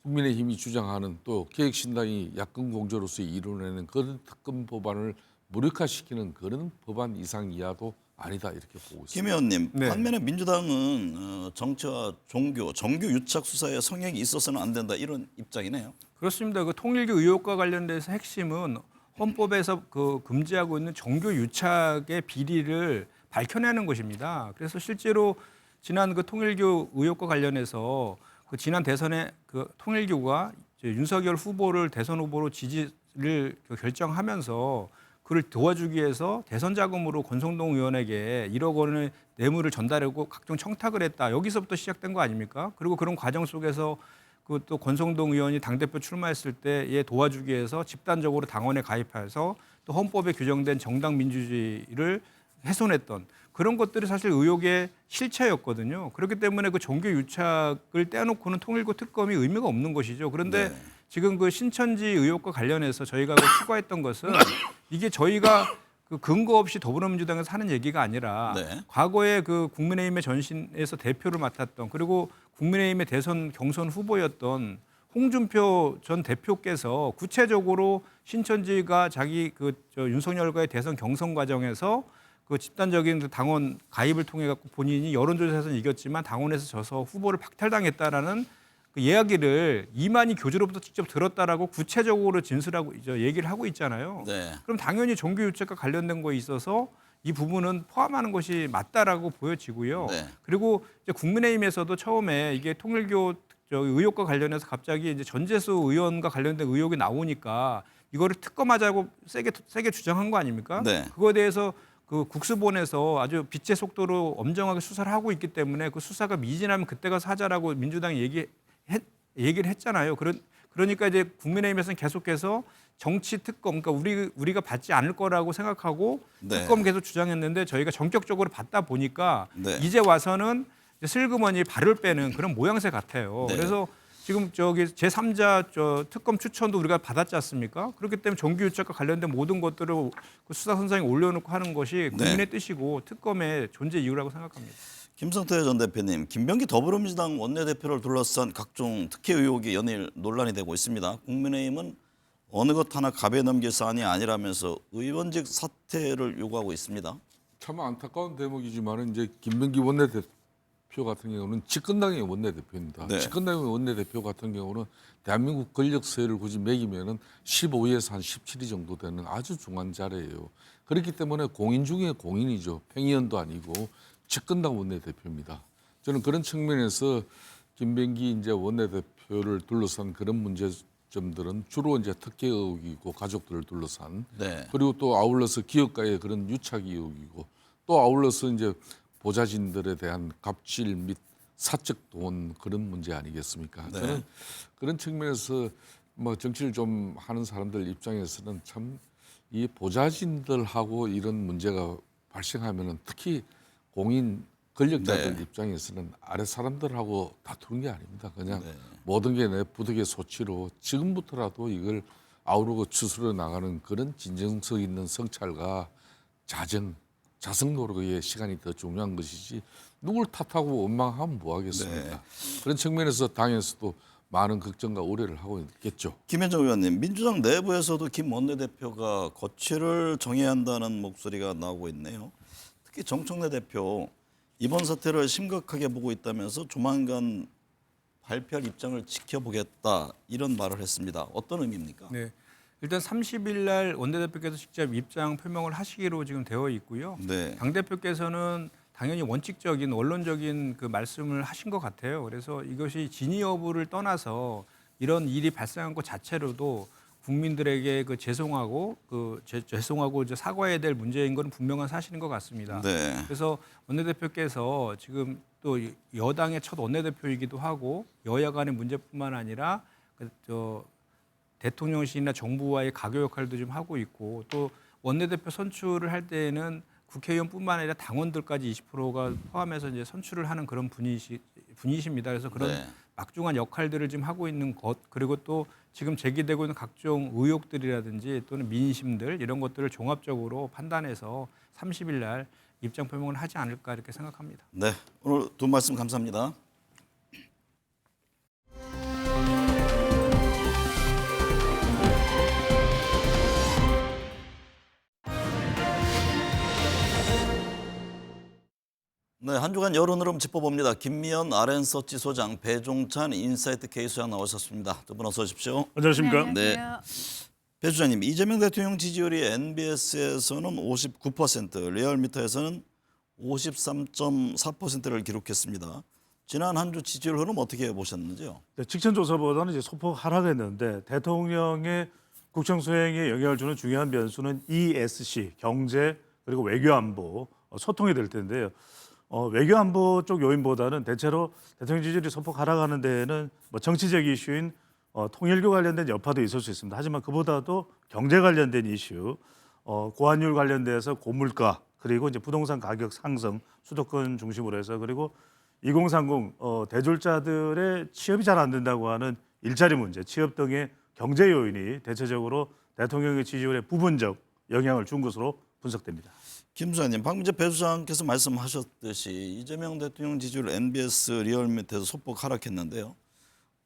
국민의힘이 주장하는 또 개혁신당이 야권 공조로서 이뤄내는 그런 특검 법안을 무력화시키는 그런 법안 이상 이하도 아니다 이렇게 보고 있습니다. 김 의원님, 네. 반면에 민주당은 정치와 종교, 정규 유착 수사에 성역이 있어서는 안 된다 이런 입장이네요. 그렇습니다. 그 통일교 의혹과 관련돼서 핵심은 헌법에서 그 금지하고 있는 종교 유착의 비리를 밝혀내는 것입니다. 그래서 실제로 지난 그 통일교 의혹과 관련해서 그 지난 대선에 그 통일교가 이제 윤석열 후보를 대선 후보로 지지를 결정하면서 그를 도와주기 위해서 대선 자금으로 권성동 의원에게 1억 원의 뇌물을 전달하고 각종 청탁을 했다. 여기서부터 시작된 거 아닙니까? 그리고 그런 과정 속에서 그 또 권성동 의원이 당대표 출마했을 때에 도와주기 위해서 집단적으로 당원에 가입해서 또 헌법에 규정된 정당 민주주의를 훼손했던 그런 것들이 사실 의혹의 실체였거든요. 그렇기 때문에 그 종교 유착을 떼어놓고는 통일교 특검이 의미가 없는 것이죠. 그런데 지금 그 신천지 의혹과 관련해서 저희가 추가했던 것은 이게 저희가 그 근거 없이 더불어민주당에서 하는 얘기가 아니라 과거에 그 국민의힘의 전신에서 대표를 맡았던 그리고 국민의힘의 대선 경선 후보였던 홍준표 전 대표께서 구체적으로 신천지가 자기 윤석열과의 대선 경선 과정에서 그 집단적인 그 당원 가입을 통해 갖고 본인이 여론조사에서는 이겼지만 당원에서 져서 후보를 박탈당했다라는 그 이야기를 이만희 교주로부터 직접 들었다라고 구체적으로 진술하고 얘기를 하고 있잖아요. 그럼 당연히 종교 유착과 관련된 거에 있어서 이 부분은 포함하는 것이 맞다라고 보여지고요. 그리고 이제 국민의힘에서도 처음에 이게 통일교 의혹과 관련해서 갑자기 이제 전재수 의원과 관련된 의혹이 나오니까 이거를 특검하자고 세게 주장한 거 아닙니까? 그거에 대해서 그 국수본에서 아주 빛의 속도로 엄정하게 수사를 하고 있기 때문에 그 수사가 미진하면 그때 가서 하자라고 민주당이 얘기를 했잖아요. 그러니까 이제 국민의힘에서는 계속해서 정치 특검, 그러니까 우리가 받지 않을 거라고 생각하고 특검 계속 주장했는데 저희가 전격적으로 받다 보니까 이제 와서는 이제 슬그머니 발을 빼는 그런 모양새 같아요. 그래서 지금 저기 제3자 특검 추천도 우리가 받았지 않습니까? 그렇기 때문에 종교 유착과 관련된 모든 것들을 그 수사선상에 올려놓고 하는 것이 국민의 뜻이고 특검의 존재 이유라고 생각합니다. 김성태 전 대표님, 김병기 더불어민주당 원내대표를 둘러싼 각종 특혜 의혹이 연일 논란이 되고 있습니다. 국민의힘은 어느 것 하나 갑에 넘길 사안이 아니라면서 의원직 사퇴를 요구하고 있습니다. 참 안타까운 대목이지만은 이제 김병기 원내대표 같은 경우는 집권당의 원내대표입니다. 집권당의 원내대표 같은 경우는 대한민국 권력 서열을 굳이 매기면은 15위에서 한 17위 정도 되는 아주 중한 자리예요. 그렇기 때문에 공인 중에 공인이죠. 팽의원도 아니고 집권당 원내대표입니다. 저는 그런 측면에서 김병기 이제 원내대표를 둘러싼 그런 문제점들은 주로 이제 특혜 의혹이고 가족들을 둘러싼 그리고 또 아울러서 기업가의 그런 유착 의혹이고 또 아울러서 이제 보좌진들에 대한 갑질 및 사적 돈 그런 문제 아니겠습니까? 저는 그런 측면에서 뭐 정치를 좀 하는 사람들 입장에서는 참 이 보좌진들하고 이런 문제가 발생하면은 특히 공인 권력자들 입장에서는 아래 사람들하고 다투는 게 아닙니다. 그냥 모든 게 내 부득의 소치로 지금부터라도 이걸 아우르고 추스려 나가는 그런 진정성 있는 성찰과 자성 노력의 시간이 더 중요한 것이지 누굴 탓하고 원망하면 뭐 하겠습니까? 그런 측면에서 당에서도 많은 걱정과 우려를 하고 있겠죠. 김현정 의원님, 민주당 내부에서도 김 원내대표가 거취를 정해야 한다는 목소리가 나오고 있네요. 특히 정청래 대표 이번 사태를 심각하게 보고 있다면서 조만간 발표할 입장을 지켜보겠다 이런 말을 했습니다. 어떤 의미입니까? 네. 일단 30일 날 원내대표께서 직접 입장 표명을 하시기로 지금 되어 있고요. 네. 당대표께서는 당연히 원칙적인 원론적인 그 말씀을 하신 것 같아요. 그래서 이것이 진위 여부를 떠나서 이런 일이 발생한 것 자체로도 국민들에게 그 죄송하고 이제 사과해야 될 문제인 건 분명한 사실인 것 같습니다. 네. 그래서 원내대표께서 지금 또 여당의 첫 원내대표이기도 하고 여야 간의 문제뿐만 아니라 대통령실이나 정부와의 가교 역할도 좀 하고 있고 또 원내대표 선출을 할 때에는 국회의원뿐만 아니라 당원들까지 20%가 포함해서 이제 선출을 하는 그런 분이십니다. 그래서 그런 네. 막중한 역할들을 지금 하고 있는 것 그리고 또 지금 제기되고 있는 각종 의혹들이라든지 또는 민심들 이런 것들을 종합적으로 판단해서 30일 날 입장 표명을 하지 않을까 이렇게 생각합니다. 네. 오늘 두 말씀 감사합니다. 네, 한 주간 여론 흐름 짚어봅니다. 김미연 RN서치 소장, 배종찬 인사이트 K 소장 나오셨습니다. 두 분 어서 오십시오. 안녕하십니까? 네. 배 소장님, 이재명 대통령 지지율이 NBS에서는 59%, 리얼미터에서는 53.4%를 기록했습니다. 지난 한 주 지지율 흐름 어떻게 보셨는지요? 네, 직전 조사보다는 이제 소폭 하락했는데 대통령의 국정 수행에 영향을 주는 중요한 변수는 ESC, 경제 그리고 외교안보 소통이 될 텐데요. 외교안보 쪽 요인보다는 대체로 대통령 지지율이 소폭 하락하는 데에는 뭐 정치적 이슈인 통일교 관련된 여파도 있을 수 있습니다. 하지만 그보다도 경제 관련된 이슈, 고환율 관련돼서 고물가 그리고 이제 부동산 가격 상승, 수도권 중심으로 해서 그리고 2030 대졸자들의 취업이 잘 안 된다고 하는 일자리 문제, 취업 등의 경제 요인이 대체적으로 대통령의 지지율에 부분적 영향을 준 것으로 분석됩니다. 김 소장님, 방금 배 소장께서 말씀하셨듯이 이재명 대통령 지지율 NBS 리얼미터에서 소폭 하락했는데요.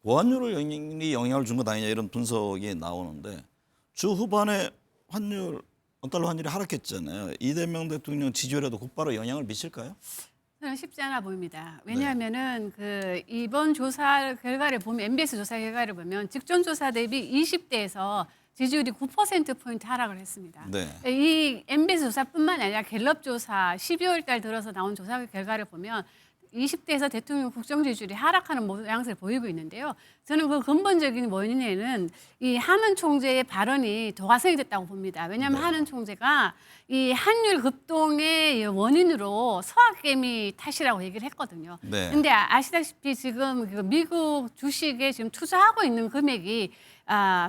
고환율이 영향을 준 것 아니냐 이런 분석이 나오는데 주 후반에 원달러 환율이 하락했잖아요. 이재명 대통령 지지율에도 곧바로 영향을 미칠까요? 저는 쉽지 않아 보입니다. 왜냐하면은 그 이번 조사 결과를 보면 MBS 조사 결과를 보면 직전 조사 대비 20대에서 지지율이 9%포인트 하락을 했습니다. 네. 이 MBS 조사뿐만 아니라 갤럽 조사 12월 달 들어서 나온 조사 결과를 보면 20대에서 대통령 국정 지지율이 하락하는 모양새를 보이고 있는데요. 저는 그 근본적인 원인에는 이 한은 총재의 발언이 더 가성이 됐다고 봅니다. 왜냐하면 네. 한은 총재가 이 환율 급동의 원인으로 서학개미 탓이라고 얘기를 했거든요. 네. 근데 아시다시피 지금 그 미국 주식에 지금 투자하고 있는 금액이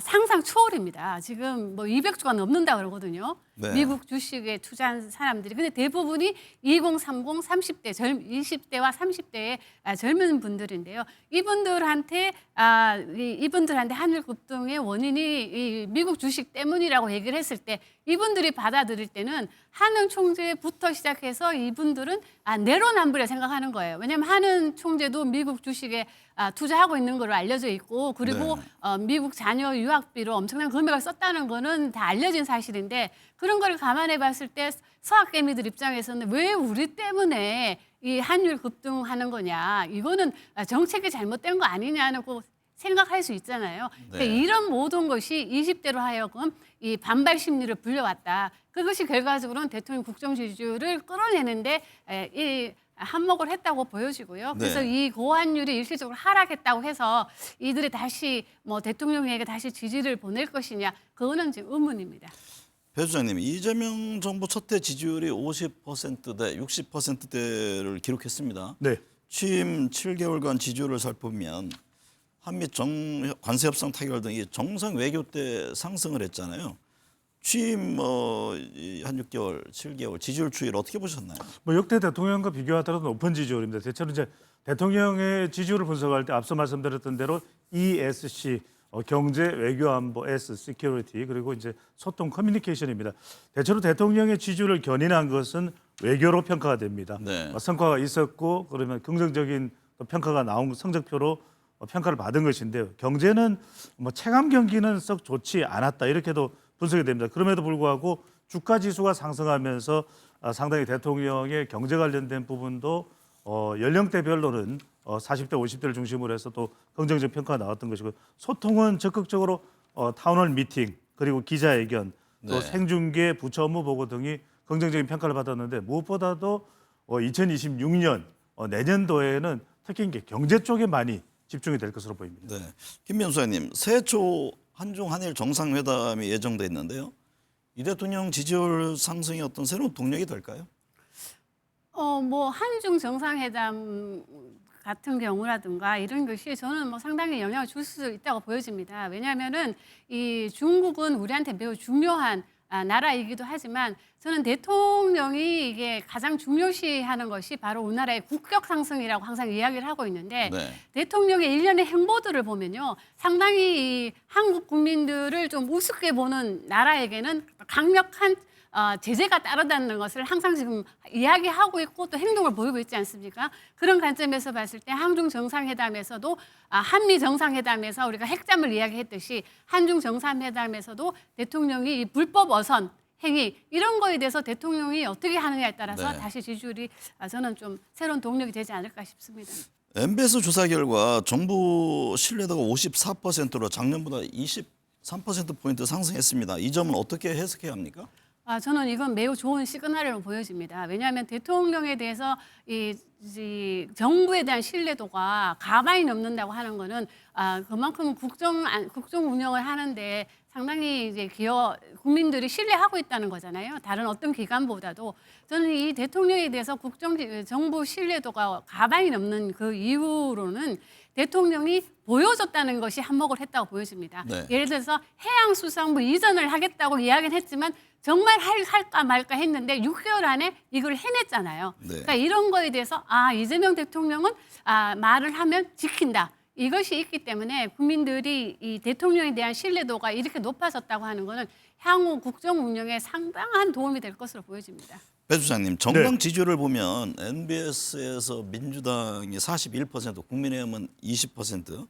상상 초월입니다. 지금 뭐 200조가 넘는다 그러거든요. 네. 미국 주식에 투자한 사람들이. 근데 대부분이 2030, 30대, 20대와 30대의 젊은 분들인데요. 이분들한테 환율 급등의 원인이 이 미국 주식 때문이라고 얘기를 했을 때 이분들이 받아들일 때는 한은 총재부터 시작해서 이분들은 내로남불이라 생각하는 거예요. 왜냐하면 한은 총재도 미국 주식에 투자하고 있는 걸로 알려져 있고 그리고 미국 자녀 유학비로 엄청난 금액을 썼다는 거는 다 알려진 사실인데 그런 걸 감안해 봤을 때 서학개미들 입장에서는 왜 우리 때문에 이 환율 급등하는 거냐. 이거는 정책이 잘못된 거 아니냐는 꼭 생각할 수 있잖아요. 네. 이런 모든 것이 20대로 하여금 이 반발 심리를 불려왔다. 그것이 결과적으로는 대통령 국정 지지율을 끌어내는데 한몫을 했다고 보여지고요. 그래서 네. 이 고환율이 일시적으로 하락했다고 해서 이들이 다시 뭐 대통령에게 다시 지지를 보낼 것이냐, 그거는 지금 의문입니다. 배 소장님, 이재명 정부 첫해 지지율이 50%대, 60%대를 기록했습니다. 네. 취임 7개월간 지지율을 살펴보면 한미 관세 협상 타결 등이 정상 외교 때 상승을 했잖아요. 취임 한 6개월, 7개월 지지율 추이를 어떻게 보셨나요? 뭐 역대 대통령과 비교하더라도 높은 지지율입니다. 대체로 이제 대통령의 지지율을 분석할 때 앞서 말씀드렸던 대로 ESC 경제, 외교, 안보, S, security 그리고 이제 소통, 커뮤니케이션입니다. 대체로 대통령의 지지율을 견인한 것은 외교로 평가가 됩니다. 네. 성과가 있었고 그러면 긍정적인 평가가 나온 성적표로 평가를 받은 것인데요. 경제는 뭐 체감 경기는 썩 좋지 않았다 이렇게도 분석이 됩니다. 그럼에도 불구하고 주가 지수가 상승하면서 상당히 대통령의 경제 관련된 부분도 연령대별로는 40대, 50대를 중심으로 해서 또 긍정적 평가가 나왔던 것이고 소통은 적극적으로 타운홀 미팅 그리고 기자회견 또 네. 생중계, 부처 업무 보고 등이 긍정적인 평가를 받았는데 무엇보다도 2026년 내년도에는 특히 이제 경제 쪽에 많이 집중이 될 것으로 보입니다. 네. 김명수님, 새해 초 한중 한일 정상회담이 예정돼 있는데요. 이 대통령 지지율 상승이 어떤 새로운 동력이 될까요? 뭐 한중 정상회담 같은 경우라든가 이런 것이 저는 뭐 상당히 영향을 줄 수 있다고 보여집니다. 왜냐하면은 이 중국은 우리한테 매우 중요한 나라이기도 하지만 저는 대통령이 이게 가장 중요시하는 것이 바로 우리나라의 국격 상승이라고 항상 이야기를 하고 있는데 네. 대통령의 일련의 행보들을 보면요. 상당히 이 한국 국민들을 좀 우습게 보는 나라에게는 강력한 제재가 따르다는 것을 항상 지금 이야기하고 있고 또 행동을 보이고 있지 않습니까? 그런 관점에서 봤을 때 한중 정상회담에서도 한미 정상회담에서 우리가 핵잠을 이야기했듯이 한중 정상회담에서도 대통령이 이 불법 어선 행위 이런 거에 대해서 대통령이 어떻게 하느냐에 따라서 네. 다시 지지율이 저는 좀 새로운 동력이 되지 않을까 싶습니다. MBS 조사 결과 정부 신뢰도가 54%로 작년보다 23%포인트 상승했습니다. 이 점은 어떻게 해석해야 합니까? 저는 이건 매우 좋은 시그널로 보여집니다. 왜냐하면 대통령에 대해서 이 정부에 대한 신뢰도가 가만히 넘는다고 하는 거는 그만큼 국정 운영을 하는데 상당히 이제 국민들이 신뢰하고 있다는 거잖아요. 다른 어떤 기관보다도 저는 이 대통령에 대해서 정부 신뢰도가 가만히 넘는 그 이유로는 대통령이 보여줬다는 것이 한몫을 했다고 보여집니다. 네. 예를 들어서 해양수산부 이전을 하겠다고 이야기는 했지만 정말 할까 말까 했는데 6개월 안에 이걸 해냈잖아요. 네. 그러니까 이런 거에 대해서 이재명 대통령은 말을 하면 지킨다. 이것이 있기 때문에 국민들이 이 대통령에 대한 신뢰도가 이렇게 높아졌다고 하는 것은 향후 국정 운영에 상당한 도움이 될 것으로 보여집니다. 배 주장님, 정당 네. 지지율을 보면 MBS에서 민주당이 41%, 국민의힘은 20%,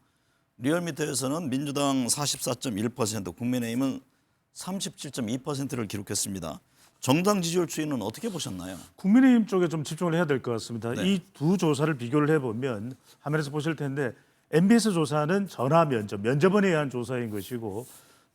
리얼미터에서는 민주당 44.1%, 국민의힘은 37.2%를 기록했습니다. 정당 지지율 추이는 어떻게 보셨나요? 국민의힘 쪽에 좀 집중을 해야 될 것 같습니다. 네. 이 두 조사를 비교를 해보면 화면에서 보실 텐데 MBS 조사는 전화 면접원에 의한 조사인 것이고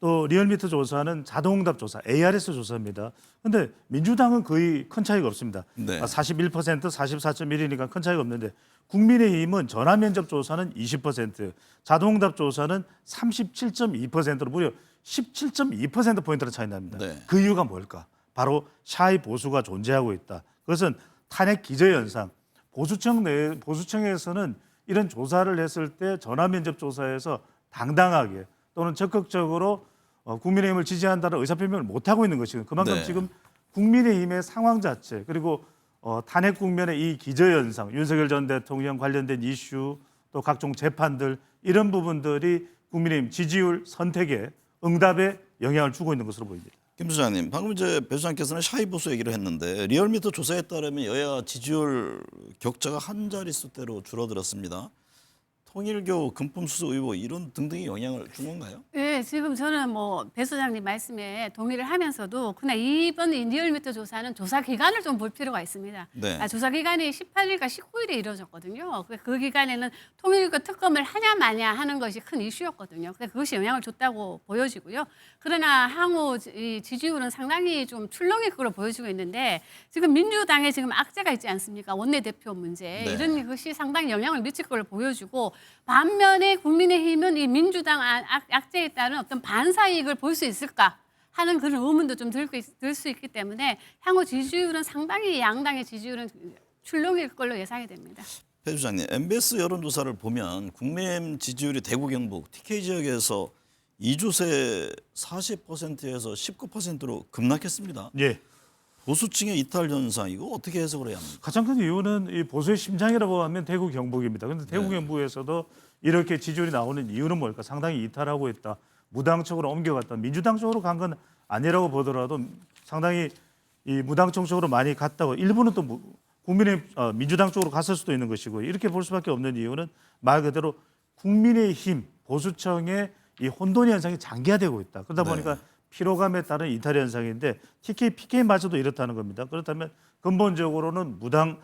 또 리얼미터 조사는 자동응답 조사, ARS 조사입니다. 그런데 민주당은 거의 큰 차이가 없습니다. 네. 41%, 44.1이니까 큰 차이가 없는데 국민의힘은 전화 면접 조사는 20%, 자동응답 조사는 37.2%로 무려 17.2%포인트로 차이 납니다. 네. 그 이유가 뭘까? 바로 샤이 보수가 존재하고 있다. 그것은 탄핵 기저현상. 보수청에서는 이런 조사를 했을 때 전화 면접 조사에서 당당하게 또는 적극적으로 국민의힘을 지지한다는 의사표명을 못하고 있는 것이고 그만큼 네. 지금 국민의힘의 상황 자체 그리고 탄핵 국면의 이 기저현상, 윤석열 전 대통령 관련된 이슈 또 각종 재판들 이런 부분들이 국민의힘 지지율 선택에 응답에 영향을 주고 있는 것으로 보입니다. 김 소장님, 방금 이제 배 소장께서는 샤이 보수 얘기를 했는데 리얼미터 조사에 따르면 여야 지지율 격차가 한 자릿수대로 줄어들었습니다. 통일교, 금품수수 의혹 이런 등등이 영향을 준 건가요? 네, 지금 저는 뭐 배 소장님 말씀에 동의를 하면서도 그냥 이번 리얼미터 조사는 조사 기간을 좀 볼 필요가 있습니다. 네. 조사 기간이 18일과 19일에 이루어졌거든요. 그 기간에는 통일교 특검을 하냐 마냐 하는 것이 큰 이슈였거든요. 그것이 영향을 줬다고 보여지고요. 그러나 향후 이 지지율은 상당히 좀 출렁일 걸로 보여지고 있는데 지금 민주당에 지금 악재가 있지 않습니까? 원내대표 문제 네. 이런 것이 상당히 영향을 미칠 걸로 보여지고 반면에 국민의힘은 이 민주당 악재에 따른 어떤 반사이익을 볼 수 있을까 하는 그런 의문도 좀 들 수 있기 때문에 향후 지지율은 상당히 양당의 지지율은 출렁일 걸로 예상이 됩니다. 배 주장님, MBS 여론조사를 보면 국민의힘 지지율이 대구 경북 TK 지역에서 2주새 40%에서 19%로 급락했습니다. 예. 보수층의 이탈 현상 이거 어떻게 해석을 해야 합니까? 가장 큰 이유는 이 보수의 심장이라고 하면 대구 경북입니다. 그런데 대구 경북에서도 이렇게 지지율이 나오는 이유는 뭘까? 상당히 이탈하고 있다. 무당 쪽으로 옮겨갔다. 민주당 쪽으로 간 건 아니라고 보더라도 상당히 이 무당 쪽으로 많이 갔다고 일부는 또 민주당 쪽으로 갔을 수도 있는 것이고 이렇게 볼 수밖에 없는 이유는 말 그대로 국민의힘 보수청의 이 혼돈 현상이 장기화되고 있다. 그러다 보니까 피로감에 따른 이탈 현상인데 TK, PK마저도 이렇다는 겁니다. 그렇다면 근본적으로는 무당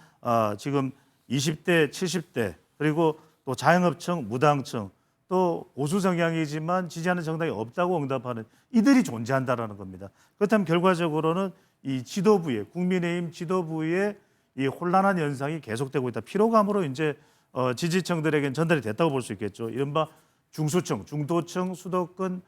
지금 20대, 70대 그리고 또 자영업층, 무당층 또 보수 성향이지만 지지하는 정당이 없다고 응답하는 이들이 존재한다라는 겁니다. 그렇다면 결과적으로는 이 지도부의 국민의힘 지도부의 이 혼란한 현상이 계속되고 있다. 피로감으로 이제 지지층들에게는 전달이 됐다고 볼 수 있겠죠. 이른바 중수층, 중도층, 수도권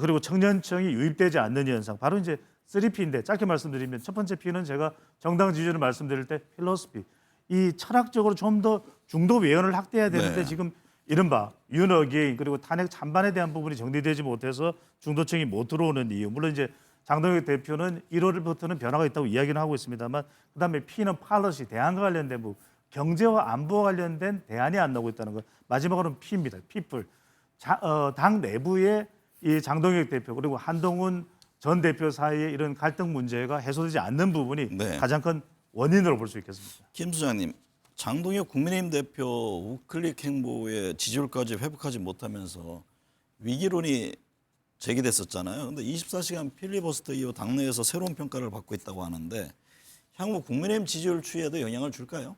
그리고 청년층이 유입되지 않는 현상. 바로 이제 3P인데 짧게 말씀드리면 첫 번째 P는 제가 정당 지지를 말씀드릴 때 필로소피. 이 철학적으로 좀 더 중도 외연을 확대해야 되는데 지금 이른바 윤어게인 그리고 탄핵 찬반에 대한 부분이 정리되지 못해서 중도층이 못 들어오는 이유. 물론 이제 장동혁 대표는 1월부터는 변화가 있다고 이야기는 하고 있습니다만 그다음에 P는 팔러시, 대안과 관련된 부분, 경제와 안보와 관련된 대안이 안 나오고 있다는 것. 마지막으로는 P입니다. 피플. 당 내부의 이 장동혁 대표 그리고 한동훈 전 대표 사이에 이런 갈등 문제가 해소되지 않는 부분이 가장 큰 원인으로 볼 수 있겠습니다. 김 수장님, 장동혁 국민의힘 대표 우클릭 행보의 지지율까지 회복하지 못하면서 위기론이 제기됐었잖아요. 그런데 24시간 필리버스터 이후 당내에서 새로운 평가를 받고 있다고 하는데 향후 국민의힘 지지율 추이에도 영향을 줄까요?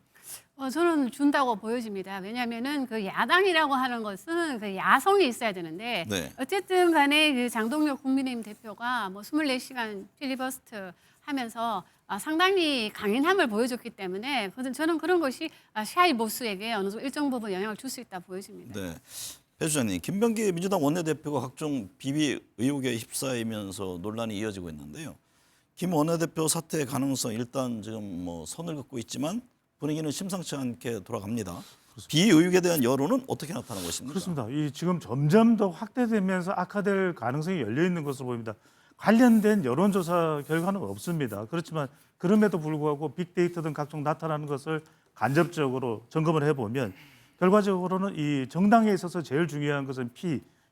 저는 준다고 보여집니다. 왜냐하면은 그 야당이라고 하는 것은 그 야성이 있어야 되는데 어쨌든 간에 그 장동혁 국민의힘 대표가 뭐 24시간 필리버스터 하면서 상당히 강인함을 보여줬기 때문에 저는 그런 것이 샤이 보수에게 어느 정도 일정 부분 영향을 줄 수 있다 보여집니다. 네. 배 주장님, 김병기 민주당 원내대표가 각종 비비 의혹에 휩싸이면서 논란이 이어지고 있는데요. 김 원내대표 사퇴 가능성 일단 지금 뭐 선을 긋고 있지만 분위기는 심상치 않게 돌아갑니다. 비의혹에 대한 여론은 어떻게 나타나고 있습니까? 그렇습니다. 이 지금 점점 더 확대되면서 악화될 가능성이 열려 있는 것으로 보입니다. 관련된 여론조사 결과는 없습니다. 그렇지만 그럼에도 불구하고 빅데이터 등 각종 나타나는 것을 간접적으로 점검을 해보면 결과적으로는 이 정당에 있어서 제일 중요한 것은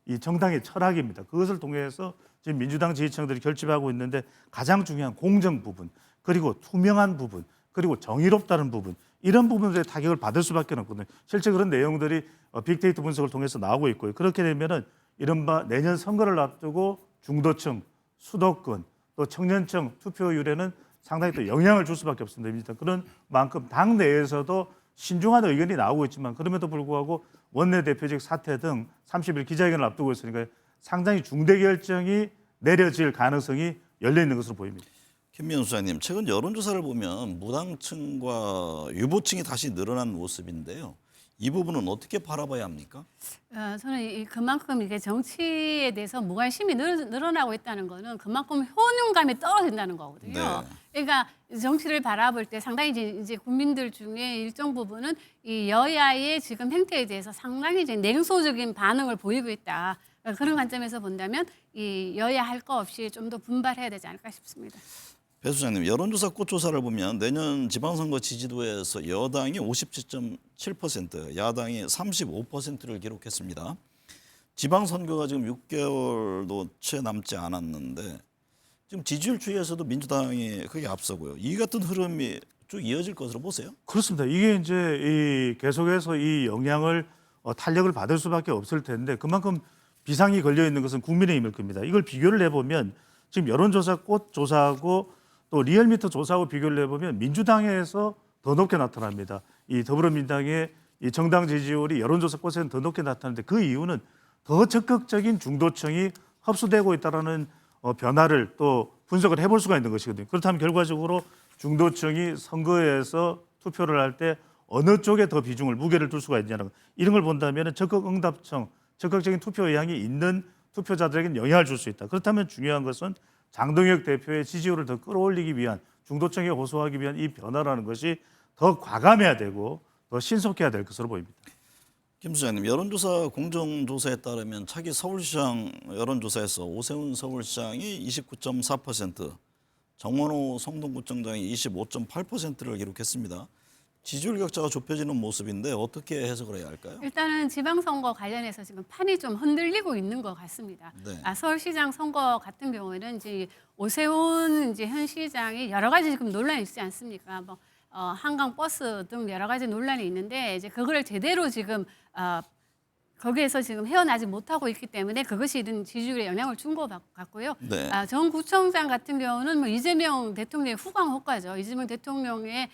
이 정당의 철학입니다. 그것을 통해서 지금 민주당 지지층들이 결집하고 있는데 가장 중요한 공정 부분, 그리고 투명한 부분, 그리고 정의롭다는 부분, 이런 부분들의 타격을 받을 수밖에 없거든요. 실제 그런 내용들이 빅데이터 분석을 통해서 나오고 있고요. 그렇게 되면은 이른바 내년 선거를 앞두고 중도층, 수도권, 또 청년층 투표율에는 상당히 또 영향을 줄 수밖에 없습니다. 그런 만큼 당 내에서도 신중한 의견이 나오고 있지만 그럼에도 불구하고 원내대표직 사퇴 등 30일 기자회견을 앞두고 있으니까 상당히 중대 결정이 내려질 가능성이 열려 있는 것으로 보입니다. 김민우 수장님, 최근 여론조사를 보면 무당층과 유보층이 다시 늘어난 모습인데요. 이 부분은 어떻게 바라봐야 합니까? 저는 그만큼 이게 정치에 대해서 무관심이 늘어나고 있다는 거는 그만큼 효능감이 떨어진다는 거거든요. 그러니까 정치를 바라볼 때 상당히 이제 국민들 중에 일정 부분은 이 여야의 지금 행태에 대해서 상당히 이제 냉소적인 반응을 보이고 있다. 그런 관점에서 본다면 이 여야 할 거 없이 좀 더 분발해야 되지 않을까 싶습니다. 배 수장님, 여론조사 꽃조사를 보면 내년 지방선거 지지도에서 여당이 57.7%, 야당이 35%를 기록했습니다. 지방선거가 지금 6개월도 채 남지 않았는데 지금 지지율 추이에서도 민주당이 크게 앞서고요. 이 같은 흐름이 쭉 이어질 것으로 보세요? 그렇습니다. 이게 이제 계속해서 이 영향을 탄력을 받을 수밖에 없을 텐데 그만큼 비상이 걸려 있는 것은 국민의힘일 겁니다. 이걸 비교를 해보면 지금 여론조사 꽃조사하고 또 리얼미터 조사하고 비교를 해보면 민주당에서 더 높게 나타납니다. 이 더불어민주당의 이 정당 지지율이 여론조사 꽃에는 더 높게 나타나는데 그 이유는 더 적극적인 중도층이 흡수되고 있다는 변화를 또 분석을 해볼 수가 있는 것이거든요. 그렇다면 결과적으로 중도층이 선거에서 투표를 할 때 어느 쪽에 더 비중을 무게를 둘 수가 있냐는 것. 이런 걸 본다면 적극 응답층, 적극적인 투표 의향이 있는 투표자들에게는 영향을 줄 수 있다. 그렇다면 중요한 것은 장동혁 대표의 지지율을 더 끌어올리기 위한 중도층에 호소하기 위한 이 변화라는 것이 더 과감해야 되고 더 신속해야 될 것으로 보입니다. 김 수장님, 여론조사 공정조사에 따르면 차기 서울시장 여론조사에서 오세훈 서울시장이 29.4%, 정원호 성동구청장이 25.8%를 기록했습니다. 지지율 격차가 좁혀지는 모습인데 어떻게 해석을 해야 할까요? 일단은 지방선거 관련해서 지금 판이 좀 흔들리고 있는 것 같습니다. 서울시장 선거 같은 경우에는 이제 오세훈 이제 현 시장이 여러 가지 지금 논란이 있지 않습니까? 뭐 한강 버스 등 여러 가지 논란이 있는데 이제 그거를 제대로 지금 거기에서 지금 헤어나지 못하고 있기 때문에 그것이 이런 지지율에 영향을 준 것 같고요. 네. 전 구청장 같은 경우는 뭐 이재명 대통령의 후광 효과죠. 이재명 대통령의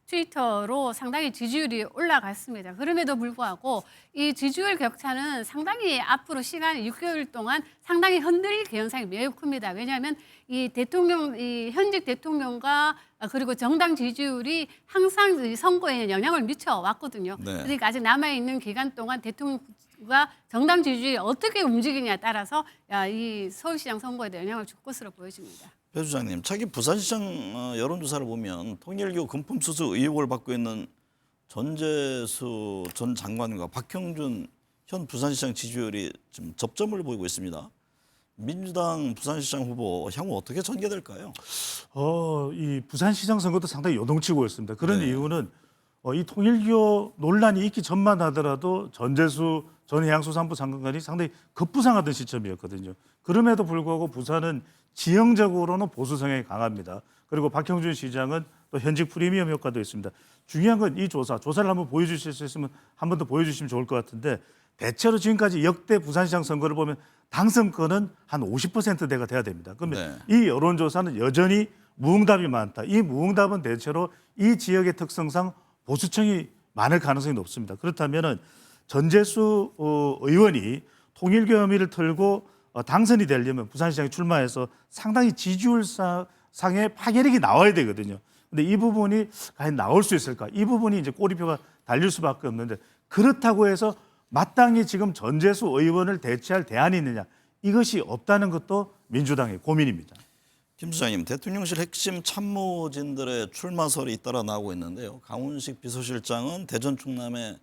트위터로 상당히 지지율이 올라갔습니다. 그럼에도 불구하고 이 지지율 격차는 상당히 앞으로 시간 6개월 동안 상당히 흔들릴 개연성이 매우 큽니다. 왜냐하면 이 현직 대통령과 그리고 정당 지지율이 항상 이 선거에 영향을 미쳐 왔거든요. 네. 그러니까 아직 남아 있는 기간 동안 대통령과 정당 지지율이 어떻게 움직이냐에 따라서 이 서울시장 선거에도 영향을 줄 것으로 보여집니다. 배 주장님, 차기 부산시장 여론조사를 보면 통일교 금품수수 의혹을 받고 있는 전재수 전 장관과 박형준 현 부산시장 지지율이 지금 접점을 보이고 있습니다. 민주당 부산시장 후보 향후 어떻게 전개될까요? 이 부산시장 선거도 상당히 요동치고 있습니다. 그런 네. 이유는 이 통일교 논란이 있기 전만 하더라도 전재수 전 해양수산부 장관이 상당히 급부상하던 시점이었거든요. 그럼에도 불구하고 부산은 지형적으로는 보수 성향이 강합니다. 그리고 박형준 시장은 또 현직 프리미엄 효과도 있습니다. 중요한 건 이 조사를 한번 보여주실 수 있으면 한 번 더 보여주시면 좋을 것 같은데 대체로 지금까지 역대 부산시장 선거를 보면 당선권은 한 50%대가 돼야 됩니다. 그러면 이 여론조사는 여전히 무응답이 많다. 이 무응답은 대체로 이 지역의 특성상 보수층이 많을 가능성이 높습니다. 그렇다면 전재수 의원이 통일교 혐의를 털고 당선이 되려면 부산시장에 출마해서 상당히 지지율상의 파괴력이 나와야 되거든요. 근데 이 부분이 과연 나올 수 있을까? 이 부분이 이제 꼬리표가 달릴 수밖에 없는데 그렇다고 해서 마땅히 지금 전재수 의원을 대체할 대안이 있느냐? 이것이 없다는 것도 민주당의 고민입니다. 김 수장님, 대통령실 핵심 참모진들의 출마설이 잇따라 나오고 있는데요. 강훈식 비서실장은 대전 충남의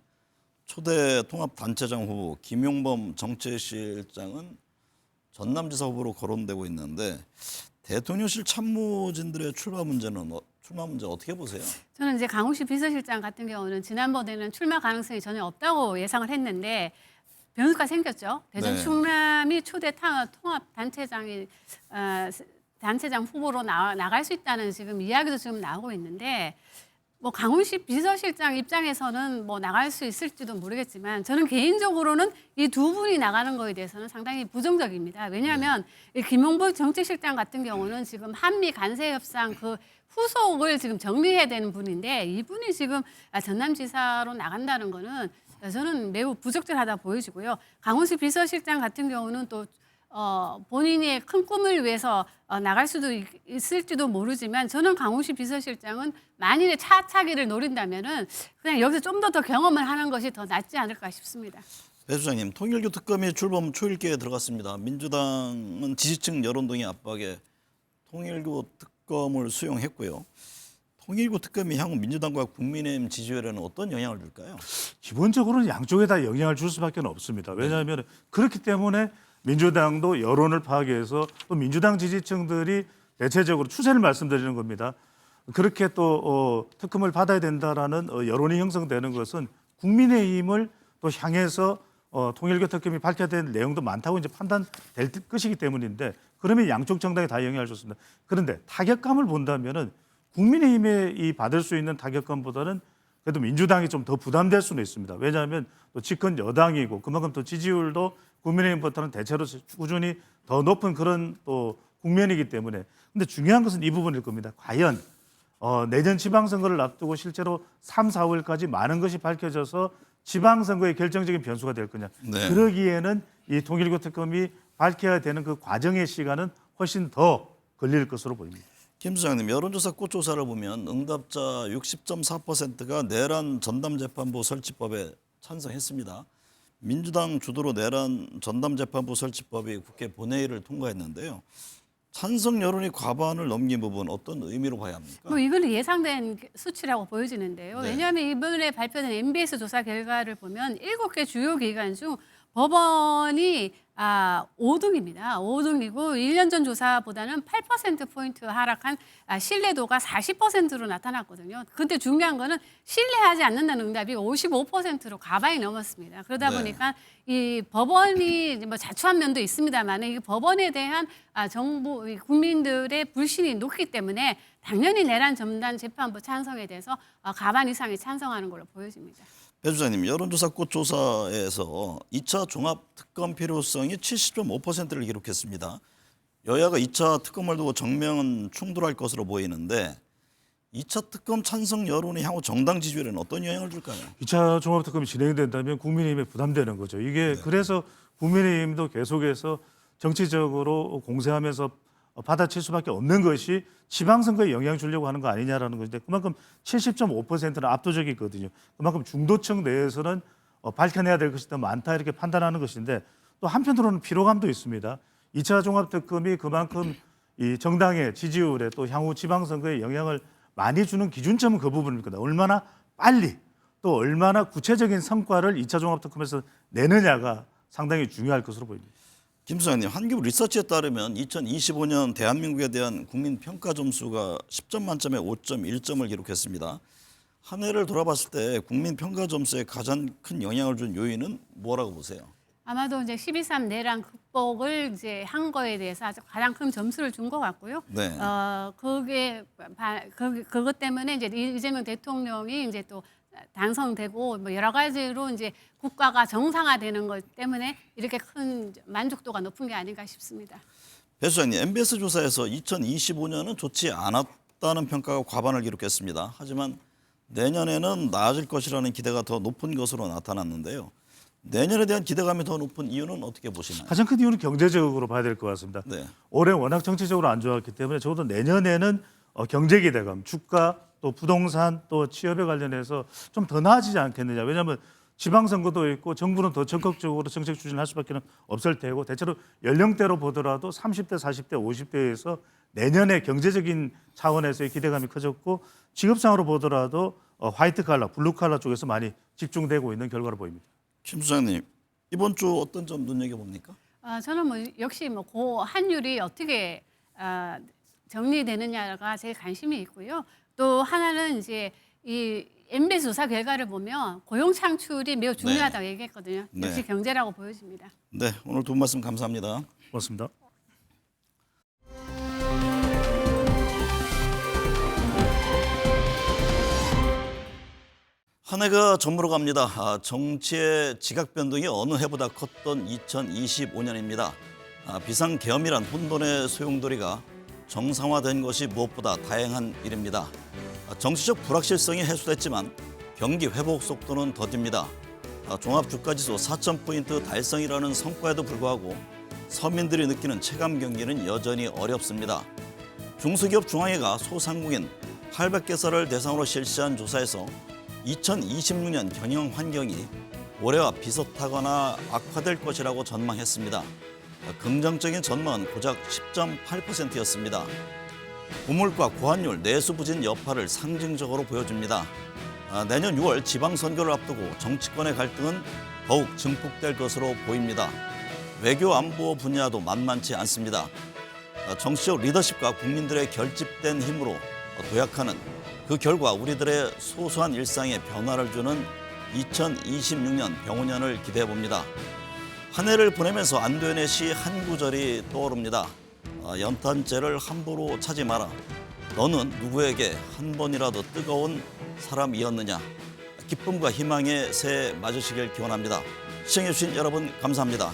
초대 통합단체장 후보, 김용범 정책실장은 전남지사 후보로 거론되고 있는데 대통령실 참모진들의 출마 문제 어떻게 보세요? 저는 이제 강훈식 비서실장 같은 경우는 지난번에는 출마 가능성이 전혀 없다고 예상을 했는데 변수가 생겼죠. 대전 네. 충남이 초대 통합 단체장 후보로 나갈 수 있다는 지금 이야기도 지금 나오고 있는데 뭐 강훈식 비서실장 입장에서는 뭐 나갈 수 있을지도 모르겠지만 저는 개인적으로는 이 두 분이 나가는 거에 대해서는 상당히 부정적입니다. 왜냐하면 이 김용범 정책실장 같은 경우는 지금 한미 간세 협상 그 후속을 지금 정리해야 되는 분인데 이분이 지금 전남지사로 나간다는 거는 저는 매우 부적절하다 보여지고요. 강훈식 비서실장 같은 경우는 또 본인의 큰 꿈을 위해서 나갈 수도 있을지도 모르지만 저는 강훈식 비서실장은 만일에 차차기를 노린다면은 그냥 여기서 좀 더 경험을 하는 것이 더 낫지 않을까 싶습니다. 배 수장님, 통일교 특검이 출범 초일기에 들어갔습니다. 민주당은 지지층 여론동의 압박에 통일교 특검을 수용했고요. 통일교 특검이 향후 민주당과 국민의힘 지지율에는 어떤 영향을 줄까요? 기본적으로는 양쪽에 다 영향을 줄 수밖에 없습니다. 왜냐하면 그렇기 때문에 민주당도 여론을 파악해서 또 민주당 지지층들이 대체적으로 추세를 말씀드리는 겁니다. 그렇게 또 특검을 받아야 된다라는 여론이 형성되는 것은 국민의힘을 또 향해서 통일교 특검이 밝혀야 될 내용도 많다고 이제 판단될 것이기 때문인데 그러면 양쪽 정당에 다 영향을 줬습니다. 그런데 타격감을 본다면은 국민의힘에 이 받을 수 있는 타격감보다는 그래도 민주당이 좀 더 부담될 수는 있습니다. 왜냐하면 또 집권 여당이고 그만큼 또 지지율도 국민의힘보다는 대체로 꾸준히 더 높은 그런 또 국면이기 때문에. 근데 중요한 것은 이 부분일 겁니다. 과연 내년 지방선거를 앞두고 실제로 3, 4월까지 많은 것이 밝혀져서 지방선거의 결정적인 변수가 될 거냐. 네. 그러기에는 이 통일교 특검이 밝혀야 되는 그 과정의 시간은 훨씬 더 걸릴 것으로 보입니다. 김 수장님, 여론조사 꽃조사를 보면 응답자 60.4%가 내란 전담재판부 설치법에 찬성했습니다. 민주당 주도로 내란 전담재판부 설치법이 국회 본회의를 통과했는데요. 찬성 여론이 과반을 넘긴 부분 어떤 의미로 봐야 합니까? 뭐 이거는 예상된 수치라고 보여지는데요. 네. 왜냐하면 이번에 발표된 MBS 조사 결과를 보면 7개 주요 기관 중 법원이 5등입니다. 5등이고 1년 전 조사보다는 8%포인트 하락한 신뢰도가 40%로 나타났거든요. 근데 중요한 거는 신뢰하지 않는다는 응답이 55%로 과반이 넘었습니다. 그러다 네. 보니까 이 법원이 뭐 자초한 면도 있습니다만 이 법원에 대한 정부 국민들의 불신이 높기 때문에 당연히 내란 전담 재판부 찬성에 대해서 과반 이상이 찬성하는 걸로 보여집니다. 배 주장님, 여론조사 꽃조사에서 2차 종합특검 필요성이 70.5%를 기록했습니다. 여야가 2차 특검을 두고 정명은 충돌할 것으로 보이는데 2차 특검 찬성 여론이 향후 정당 지지율에는 어떤 영향을 줄까요? 2차 종합특검이 진행된다면 국민의힘에 부담되는 거죠. 이게 그래서 국민의힘도 계속해서 정치적으로 공세하면서 받아칠 수밖에 없는 것이 지방선거에 영향 주려고 하는 거 아니냐라는 것인데 그만큼 70.5%는 압도적이거든요. 그만큼 중도층 내에서는 밝혀내야 될 것이 더 많다 이렇게 판단하는 것인데 또 한편으로는 피로감도 있습니다. 2차 종합특검이 그만큼 이 정당의 지지율에 또 향후 지방선거에 영향을 많이 주는 기준점은 그 부분입니다. 얼마나 빨리 또 얼마나 구체적인 성과를 2차 종합특검에서 내느냐가 상당히 중요할 것으로 보입니다. 김 소장님, 한기부 리서치에 따르면 2025년 대한민국에 대한 국민 평가 점수가 10점 만점에 5.1점을 기록했습니다. 한 해를 돌아봤을 때 국민 평가 점수에 가장 큰 영향을 준 요인은 뭐라고 보세요? 아마도 이제 12.3 내란 극복을 이제 한 거에 대해서 아주 가장 큰 점수를 준 것 같고요. 네. 그것 때문에 이제 이재명 대통령이 이제 또 당선되고 뭐 여러 가지로 이제 국가가 정상화되는 것 때문에 이렇게 큰 만족도가 높은 게 아닌가 싶습니다. 배 수장님, MBS 조사에서 2025년은 좋지 않았다는 평가가 과반을 기록했습니다. 하지만 내년에는 나아질 것이라는 기대가 더 높은 것으로 나타났는데요. 내년에 대한 기대감이 더 높은 이유는 어떻게 보시나요? 가장 큰 이유는 경제적으로 봐야 될 것 같습니다. 네. 올해 워낙 정치적으로 안 좋았기 때문에 적어도 내년에는 경제 기대감, 주가 또 부동산 또 취업에 관련해서 좀 더 나아지지 않겠느냐. 왜냐하면 지방선거도 있고 정부는 더 적극적으로 정책 추진할 수밖에 없을 테고 대체로 연령대로 보더라도 30대, 40대, 50대에서 내년에 경제적인 차원에서의 기대감이 커졌고 직업상으로 보더라도 화이트 칼라, 블루 칼라 쪽에서 많이 집중되고 있는 결과로 보입니다. 김 수장님, 이번 주 어떤 점 눈여겨봅니까? 저는 뭐 역시 뭐 고 환율이 어떻게 정리되느냐가 제일 관심이 있고요. 또 하나는 이제 이 MBS 조사 결과를 보면 고용 창출이 매우 중요하다고 얘기했거든요. 역시 네. 경제라고 보여집니다. 네, 오늘 두 분 말씀 감사합니다. 고맙습니다. 한 해가 저물어 갑니다. 정치의 지각 변동이 어느 해보다 컸던 2025년입니다. 비상계엄이란 혼돈의 소용돌이가 정상화된 것이 무엇보다 다행한 일입니다. 정치적 불확실성이 해소됐지만 경기 회복 속도는 더딥니다. 종합주가지수 4,000포인트 달성이라는 성과에도 불구하고 서민들이 느끼는 체감 경기는 여전히 어렵습니다. 중소기업 중앙회가 소상공인 800개사를 대상으로 실시한 조사에서 2026년 경영 환경이 올해와 비슷하거나 악화될 것이라고 전망했습니다. 긍정적인 전망은 고작 10.8%였습니다. 고물가, 고환율, 내수 부진 여파를 상징적으로 보여줍니다. 내년 6월 지방선거를 앞두고 정치권의 갈등은 더욱 증폭될 것으로 보입니다. 외교 안보 분야도 만만치 않습니다. 정치적 리더십과 국민들의 결집된 힘으로 도약하는 그 결과 우리들의 소소한 일상에 변화를 주는 2026년 병원년을 기대해 봅니다. 한 해를 보내면서 안도현의 시 한 구절이 떠오릅니다. 연탄재를 함부로 차지 마라. 너는 누구에게 한 번이라도 뜨거운 사람이었느냐. 기쁨과 희망의 새해 맞으시길 기원합니다. 시청해 주신 여러분 감사합니다.